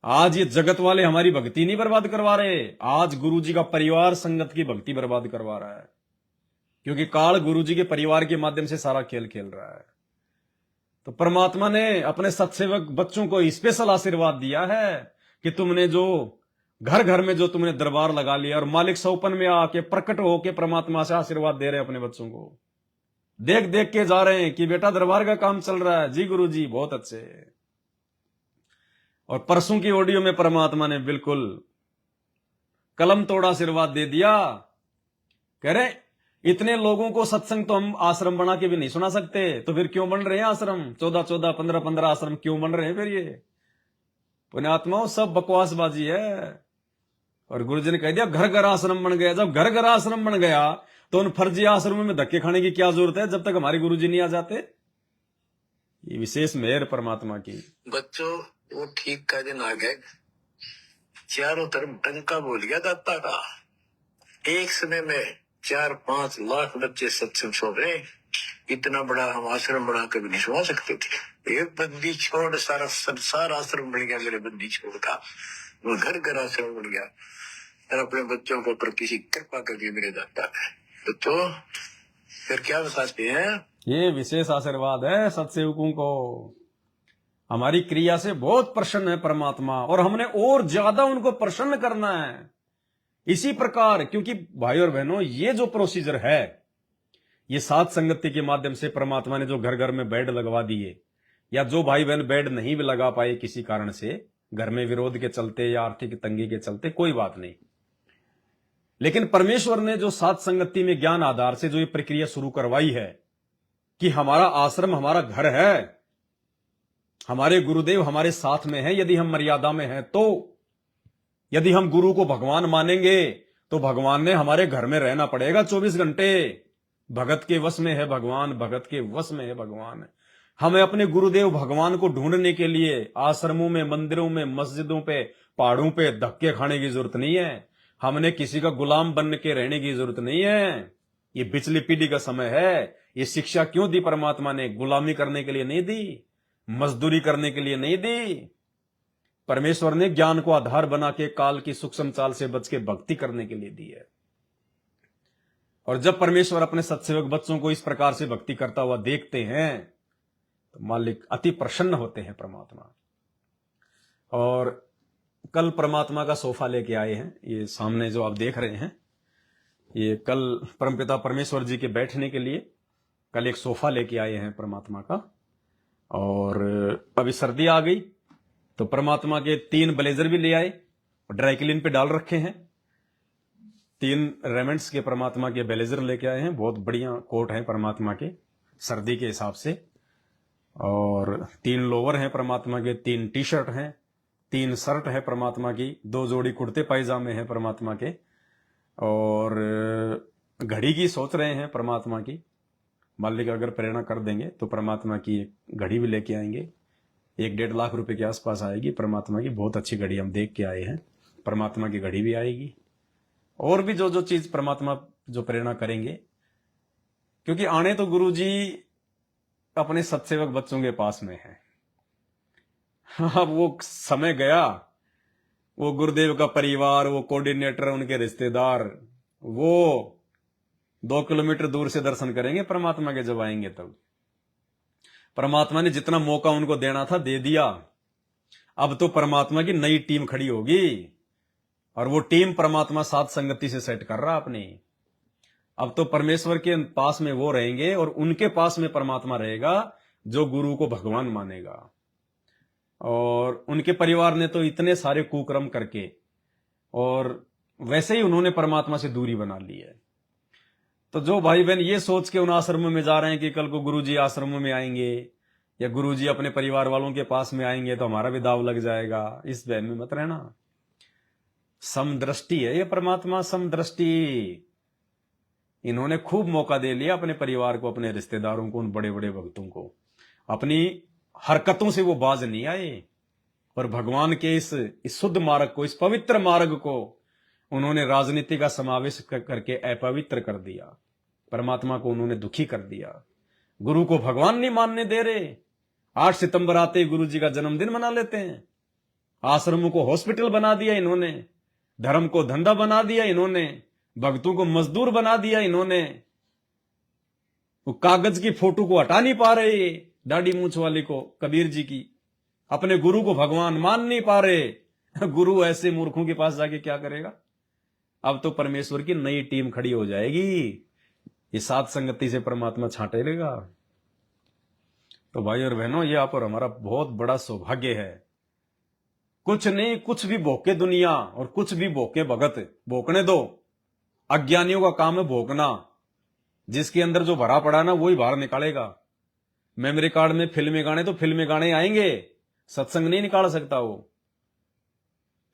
आज ये जगत वाले हमारी भक्ति नहीं बर्बाद करवा रहे, आज गुरुजी का परिवार संगत की भक्ति बर्बाद करवा रहा है, क्योंकि काल गुरुजी के परिवार के माध्यम से सारा खेल खेल रहा है। तो परमात्मा ने अपने सत्सेवक बच्चों को स्पेशल आशीर्वाद दिया है कि तुमने जो घर घर में जो तुमने दरबार लगा लिया, और मालिक सौपन में आके प्रकट होके परमात्मा से आशीर्वाद दे रहे हैं अपने बच्चों को। देख देख के जा रहे हैं कि बेटा दरबार का काम चल रहा है, जी गुरुजी बहुत अच्छे। और परसों की ऑडियो में परमात्मा ने बिल्कुल कलम तोड़ा आशीर्वाद दे दिया। कह रहे इतने लोगों को सत्संग तो हम आश्रम बना के भी नहीं सुना सकते, तो फिर क्यों बन रहे हैं आश्रम? 14-14, 15-15 आश्रम क्यों बन रहे हैं फिर? ये पुण्यात्माओं सब बकवासबाजी है। और गुरुजी ने कह दिया घर घर आश्रम बन गया। जब घर घर आश्रम बन गया तो उन फर्जी आश्रमों में धक्के खाने की क्या जरूरत है, जब तक हमारे गुरुजी नहीं आ जाते। ये विशेष मेहर परमात्मा की। बच्चों, वो ठीक का दिन आ गया। चारों तरफ डंका बोल गया दाता का। एक समय में 4-5 लाख बच्चे सत्संग सुन रहे। इतना बड़ा हम आश्रम बना कर भी नहीं सुना सकते थे। एक बंदी छोड़ सारा संसार आश्रम बन गया मेरे बंदी छोड़ का, वो घर घर आश्रम बन गया। और अपने बच्चों के ऊपर किसी कृपा कर दी मेरे दाता ने। तो फिर क्या बताते हैं, ये विशेष आशीर्वाद है सत्सेवकों को। हमारी क्रिया से बहुत प्रसन्न है परमात्मा, और हमने और ज्यादा उनको प्रसन्न करना है। इसी प्रकार, क्योंकि भाई और बहनों, ये जो प्रोसीजर है, ये सात संगति के माध्यम से परमात्मा ने जो घर घर में बेड लगवा दिए, या जो भाई बहन बेड नहीं भी लगा पाए किसी कारण से, घर में विरोध के चलते या आर्थिक तंगी के चलते, कोई बात नहीं, लेकिन परमेश्वर ने जो सात संगति में ज्ञान आधार से जो ये प्रक्रिया शुरू करवाई है कि हमारा आश्रम हमारा घर है, हमारे गुरुदेव हमारे साथ में है, यदि हम मर्यादा में हैं तो, यदि हम गुरु को भगवान मानेंगे तो भगवान ने हमारे घर में रहना पड़ेगा 24 घंटे। भगत के वश में है भगवान, भगत के वश में है भगवान। हमें अपने गुरुदेव भगवान को ढूंढने के लिए आश्रमों में, मंदिरों में, मस्जिदों पे, पहाड़ों पे धक्के खाने की जरूरत नहीं है। हमने किसी का गुलाम बन के रहने की जरूरत नहीं है। ये पिछली पीढ़ी का समय है। ये शिक्षा क्यों दी परमात्मा ने? गुलामी करने के लिए नहीं दी, मजदूरी करने के लिए नहीं दी। परमेश्वर ने ज्ञान को आधार बना के काल की सूक्ष्म चाल से बच के भक्ति करने के लिए दी है। और जब परमेश्वर अपने सत्सेवक बच्चों को इस प्रकार से भक्ति करता हुआ देखते हैं तो मालिक अति प्रसन्न होते हैं परमात्मा। और कल परमात्मा का सोफा लेके आए हैं, ये सामने जो आप देख रहे हैं, ये कल परमपिता परमेश्वर जी के बैठने के लिए कल एक सोफा लेके आए हैं परमात्मा का। और अभी सर्दी आ गई तो परमात्मा के 3 ब्लेजर भी ले आए, ड्राई क्लीन पे डाल रखे हैं। 3 रेमेंट्स के परमात्मा के ब्लेजर लेके आए हैं, बहुत बढ़िया कोट हैं परमात्मा के सर्दी के हिसाब से। और 3 लोअर हैं परमात्मा के, 3 टी शर्ट हैं, 3 शर्ट है परमात्मा की, 2 जोड़ी कुर्ते पायजामे हैं परमात्मा के। और घड़ी की सोच रहे हैं परमात्मा की, मालिक अगर प्रेरणा कर देंगे तो परमात्मा की एक घड़ी भी लेके आएंगे, 1-1.5 लाख रुपए के आसपास आएगी परमात्मा की। बहुत अच्छी घड़ी हम देख के आए हैं, परमात्मा की घड़ी भी आएगी। और भी जो जो चीज परमात्मा जो प्रेरणा करेंगे, क्योंकि आने तो गुरु जी अपने सत्सेवक बच्चों के पास में है। अब वो समय गया, वो गुरुदेव का परिवार, वो कोऑर्डिनेटर, उनके रिश्तेदार, वो 2 किलोमीटर दूर से दर्शन करेंगे परमात्मा के जब आएंगे तब। परमात्मा ने जितना मौका उनको देना था दे दिया। अब तो परमात्मा की नई टीम खड़ी होगी, और वो टीम परमात्मा सात संगति से सेट कर रहा अपनी। अब तो परमेश्वर के पास में वो रहेंगे और उनके पास में परमात्मा रहेगा जो गुरु को भगवान मानेगा। और उनके परिवार ने तो इतने सारे कुकर्म करके, और वैसे ही उन्होंने परमात्मा से दूरी बना ली है। तो जो भाई बहन ये सोच के उन आश्रमों में जा रहे हैं कि कल को गुरुजी आश्रमों में आएंगे या गुरुजी अपने परिवार वालों के पास में आएंगे तो हमारा भी दाव लग जाएगा, इस वहम में मत रहना। समदृष्टि है ये परमात्मा, समदृष्टि। इन्होंने खूब मौका दे लिया अपने परिवार को, अपने रिश्तेदारों को, उन बड़े बड़े भक्तों को। अपनी हरकतों से वो बाज नहीं आए, और भगवान के इस शुद्ध मार्ग को, इस पवित्र मार्ग को उन्होंने राजनीति का समावेश करके अपवित्र कर दिया। परमात्मा को उन्होंने दुखी कर दिया। गुरु को भगवान नहीं मानने दे रहे। 8 सितंबर आते ही गुरु जी का जन्मदिन मना लेते हैं। आश्रमों को हॉस्पिटल बना दिया इन्होंने, धर्म को धंधा बना दिया इन्होंने, भक्तों को मजदूर बना दिया इन्होंने। वो कागज की फोटो को हटा नहीं पा रहे, दाढ़ी मूंछ वाले को, कबीर जी की। अपने गुरु को भगवान मान नहीं पा रहे। गुरु ऐसे मूर्खों के पास जाके क्या करेगा? अब तो परमेश्वर की नई टीम खड़ी हो जाएगी, ये सात संगति से परमात्मा छांटेगा। तो भाई और बहनों, ये आप और हमारा बहुत बड़ा सौभाग्य है। कुछ नहीं, कुछ भी भोके दुनिया और कुछ भी भोके भगत, भोकने दो। अज्ञानियों का काम है भोकना। जिसके अंदर जो भरा पड़ा ना वही बाहर निकालेगा। मेमोरी कार्ड में फिल्मी गाने तो फिल्मी गाने आएंगे, सत्संग नहीं निकाल सकता वो।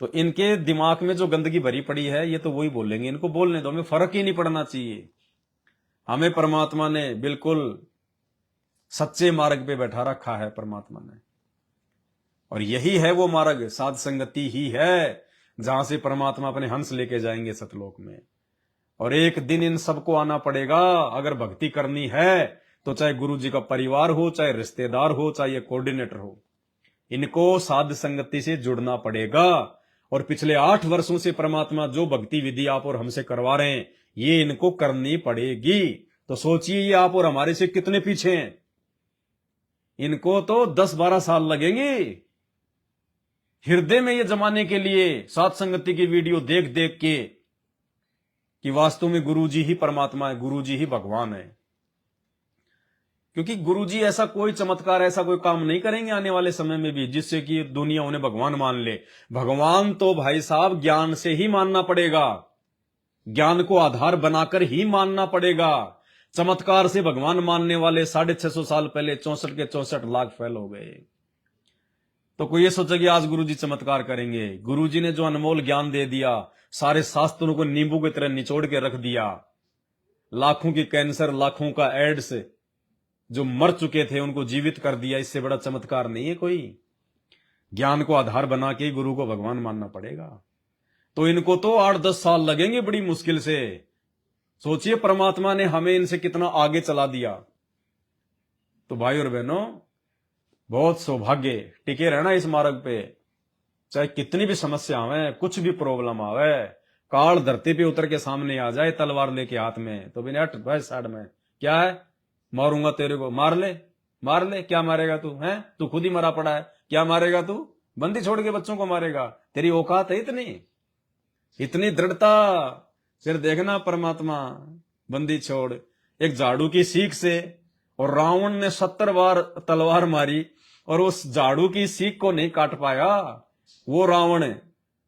तो इनके दिमाग में जो गंदगी भरी पड़ी है ये तो वही बोलेंगे, इनको बोलने दो, हमें फर्क ही नहीं पड़ना चाहिए। हमें परमात्मा ने बिल्कुल सच्चे मार्ग पे बैठा रखा है परमात्मा ने, और यही है वो मार्ग, साध संगति ही है जहां से परमात्मा अपने हंस लेके जाएंगे सतलोक में। और एक दिन इन सबको आना पड़ेगा। अगर भक्ति करनी है तो चाहे गुरु जी का परिवार हो, चाहे रिश्तेदार हो, चाहे कोऑर्डिनेटर हो, इनको साध संगति से जुड़ना पड़ेगा। और पिछले 8 वर्षों से परमात्मा जो भक्ति विधि आप और हमसे करवा रहे हैं, ये इनको करनी पड़ेगी। तो सोचिए ये आप और हमारे से कितने पीछे हैं। इनको तो 10-12 साल लगेंगे हृदय में ये जमाने के लिए, साध संगति की वीडियो देख देख के, कि वास्तव में गुरु जी ही परमात्मा है, गुरु जी ही भगवान है। क्योंकि गुरु जी ऐसा कोई चमत्कार, ऐसा कोई काम नहीं करेंगे आने वाले समय में भी जिससे कि दुनिया उन्हें भगवान मान ले। भगवान तो भाई साहब ज्ञान से ही मानना पड़ेगा, ज्ञान को आधार बनाकर ही मानना पड़ेगा। चमत्कार से भगवान मानने वाले 650 साल पहले 64 के 64 लाख फेल हो गए। तो कोई ये सोचा कि आज गुरुजी चमत्कार करेंगे। गुरुजी ने जो अनमोल ज्ञान दे दिया, सारे शास्त्रों को नींबू की तरह निचोड़ के रख दिया। लाखों की कैंसर, लाखों का एड्स जो मर चुके थे उनको जीवित कर दिया। इससे बड़ा चमत्कार नहीं है कोई। ज्ञान को आधार बना के गुरु को भगवान मानना पड़ेगा। तो इनको तो 8-10 साल लगेंगे बड़ी मुश्किल से। सोचिए परमात्मा ने हमें इनसे कितना आगे चला दिया। तो भाई और बहनों, बहुत सौभाग्य टिके रहना इस मार्ग पे। चाहे कितनी भी समस्या आवे, कुछ भी प्रॉब्लम आवे, काल धरती पे उतर के सामने आ जाए तलवार लेके हाथ में, तो बिना भाई साइड में क्या है, मारूंगा तेरे को, मार ले मार ले। क्या मारेगा तू? है तू खुद ही मरा पड़ा है, क्या मारेगा तू? बंदी छोड़ के बच्चों को मारेगा? तेरी औकात है इतनी दृढ़ता? फिर देखना परमात्मा बंदी छोड़, एक झाड़ू की सीख से, और रावण ने 70 बार तलवार मारी और उस झाड़ू की सीख को नहीं काट पाया। वो रावण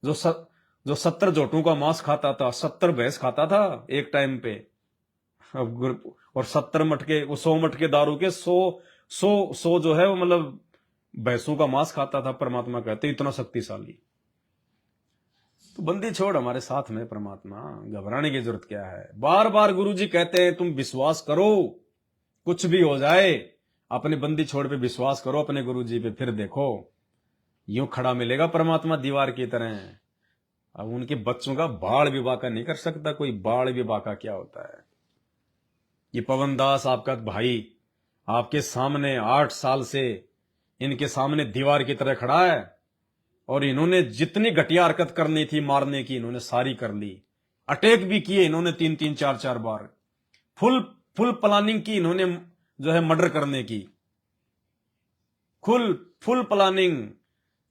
जो 70 जोटों का मांस खाता था, 70 भैंस खाता था एक टाइम पे, और 70 मटके, वो 100 मटके दारू के 100 जो है वो मतलब भैंसों का मांस खाता था। परमात्मा कहते इतना शक्तिशाली। तो बंदी छोड़ हमारे साथ में परमात्मा, घबराने की जरूरत क्या है। बार बार गुरुजी कहते हैं तुम विश्वास करो, कुछ भी हो जाए अपने बंदी छोड़ पे विश्वास करो, अपने गुरुजी पे, फिर देखो यूं खड़ा मिलेगा परमात्मा दीवार की तरह। अब उनके बच्चों का बाल विवाह का नहीं कर सकता कोई। बाल विवाह का क्या होता है? ये पवन दास आपका भाई आपके सामने 8 साल से इनके सामने दीवार की तरह खड़ा है, और इन्होंने जितनी घटिया हरकत करनी थी मारने की, इन्होंने सारी कर ली। अटैक भी किए इन्होंने 3-3, 4-4 बार। फुल प्लानिंग की इन्होंने जो है मर्डर करने की। Full planning.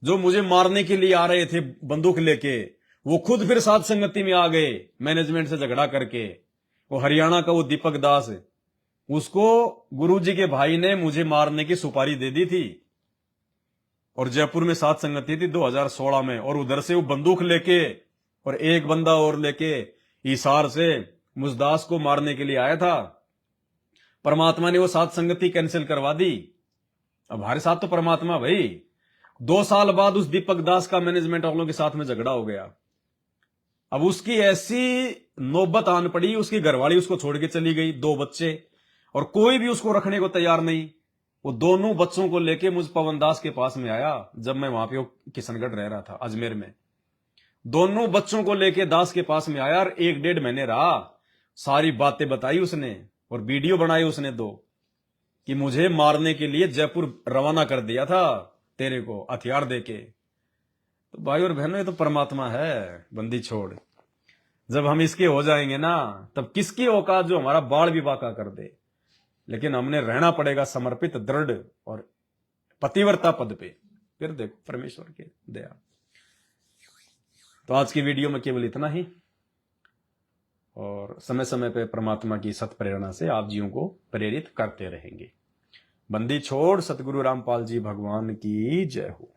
जो मुझे मारने के लिए आ रहे थे बंदूक लेके, वो खुद फिर साध संगति में आ गए मैनेजमेंट से झगड़ा करके। वो हरियाणा का वो दीपक दास, उसको गुरुजी के भाई ने मुझे मारने की सुपारी दे दी थी, और जयपुर में साध संगति थी 2016 में, और उधर से वो बंदूक लेके और एक बंदा और लेके हिसार से मुजदास को मारने के लिए आया था। परमात्मा ने वो साध संगति कैंसिल करवा दी। अब हमारे साथ तो परमात्मा भाई 2 साल बाद उस दीपक दास का मैनेजमेंट वालों के साथ में झगड़ा हो गया। अब उसकी ऐसी नौबत आन पड़ी, उसकी घरवाली उसको छोड़ के चली गई, 2 बच्चे, और कोई भी उसको रखने को तैयार नहीं। वो दोनों बच्चों को लेके मुझ पवन दास के पास में आया, जब मैं वहां पे किशनगढ़ रह रहा था अजमेर में। दोनों बच्चों को लेके दास के पास में आया और 1-1.5 महीने रहा। सारी बातें बताई उसने, और वीडियो बनाई उसने 2, कि मुझे मारने के लिए जयपुर रवाना कर दिया था तेरे को हथियार देके। तो भाई और बहनों, ये तो परमात्मा है बंदी छोड़। जब हम इसके हो जाएंगे ना, तब किसकी औकात जो हमारा बाल भी बाका कर दे। लेकिन हमने रहना पड़ेगा समर्पित, दृढ़ और पतिव्रता पद पे, फिर देखो परमेश्वर की दया। तो आज की वीडियो में केवल इतना ही, और समय समय पे परमात्मा की सत प्रेरणा से आप जीवों को प्रेरित करते रहेंगे। बंदी छोड़ सतगुरु रामपाल जी भगवान की जय हो।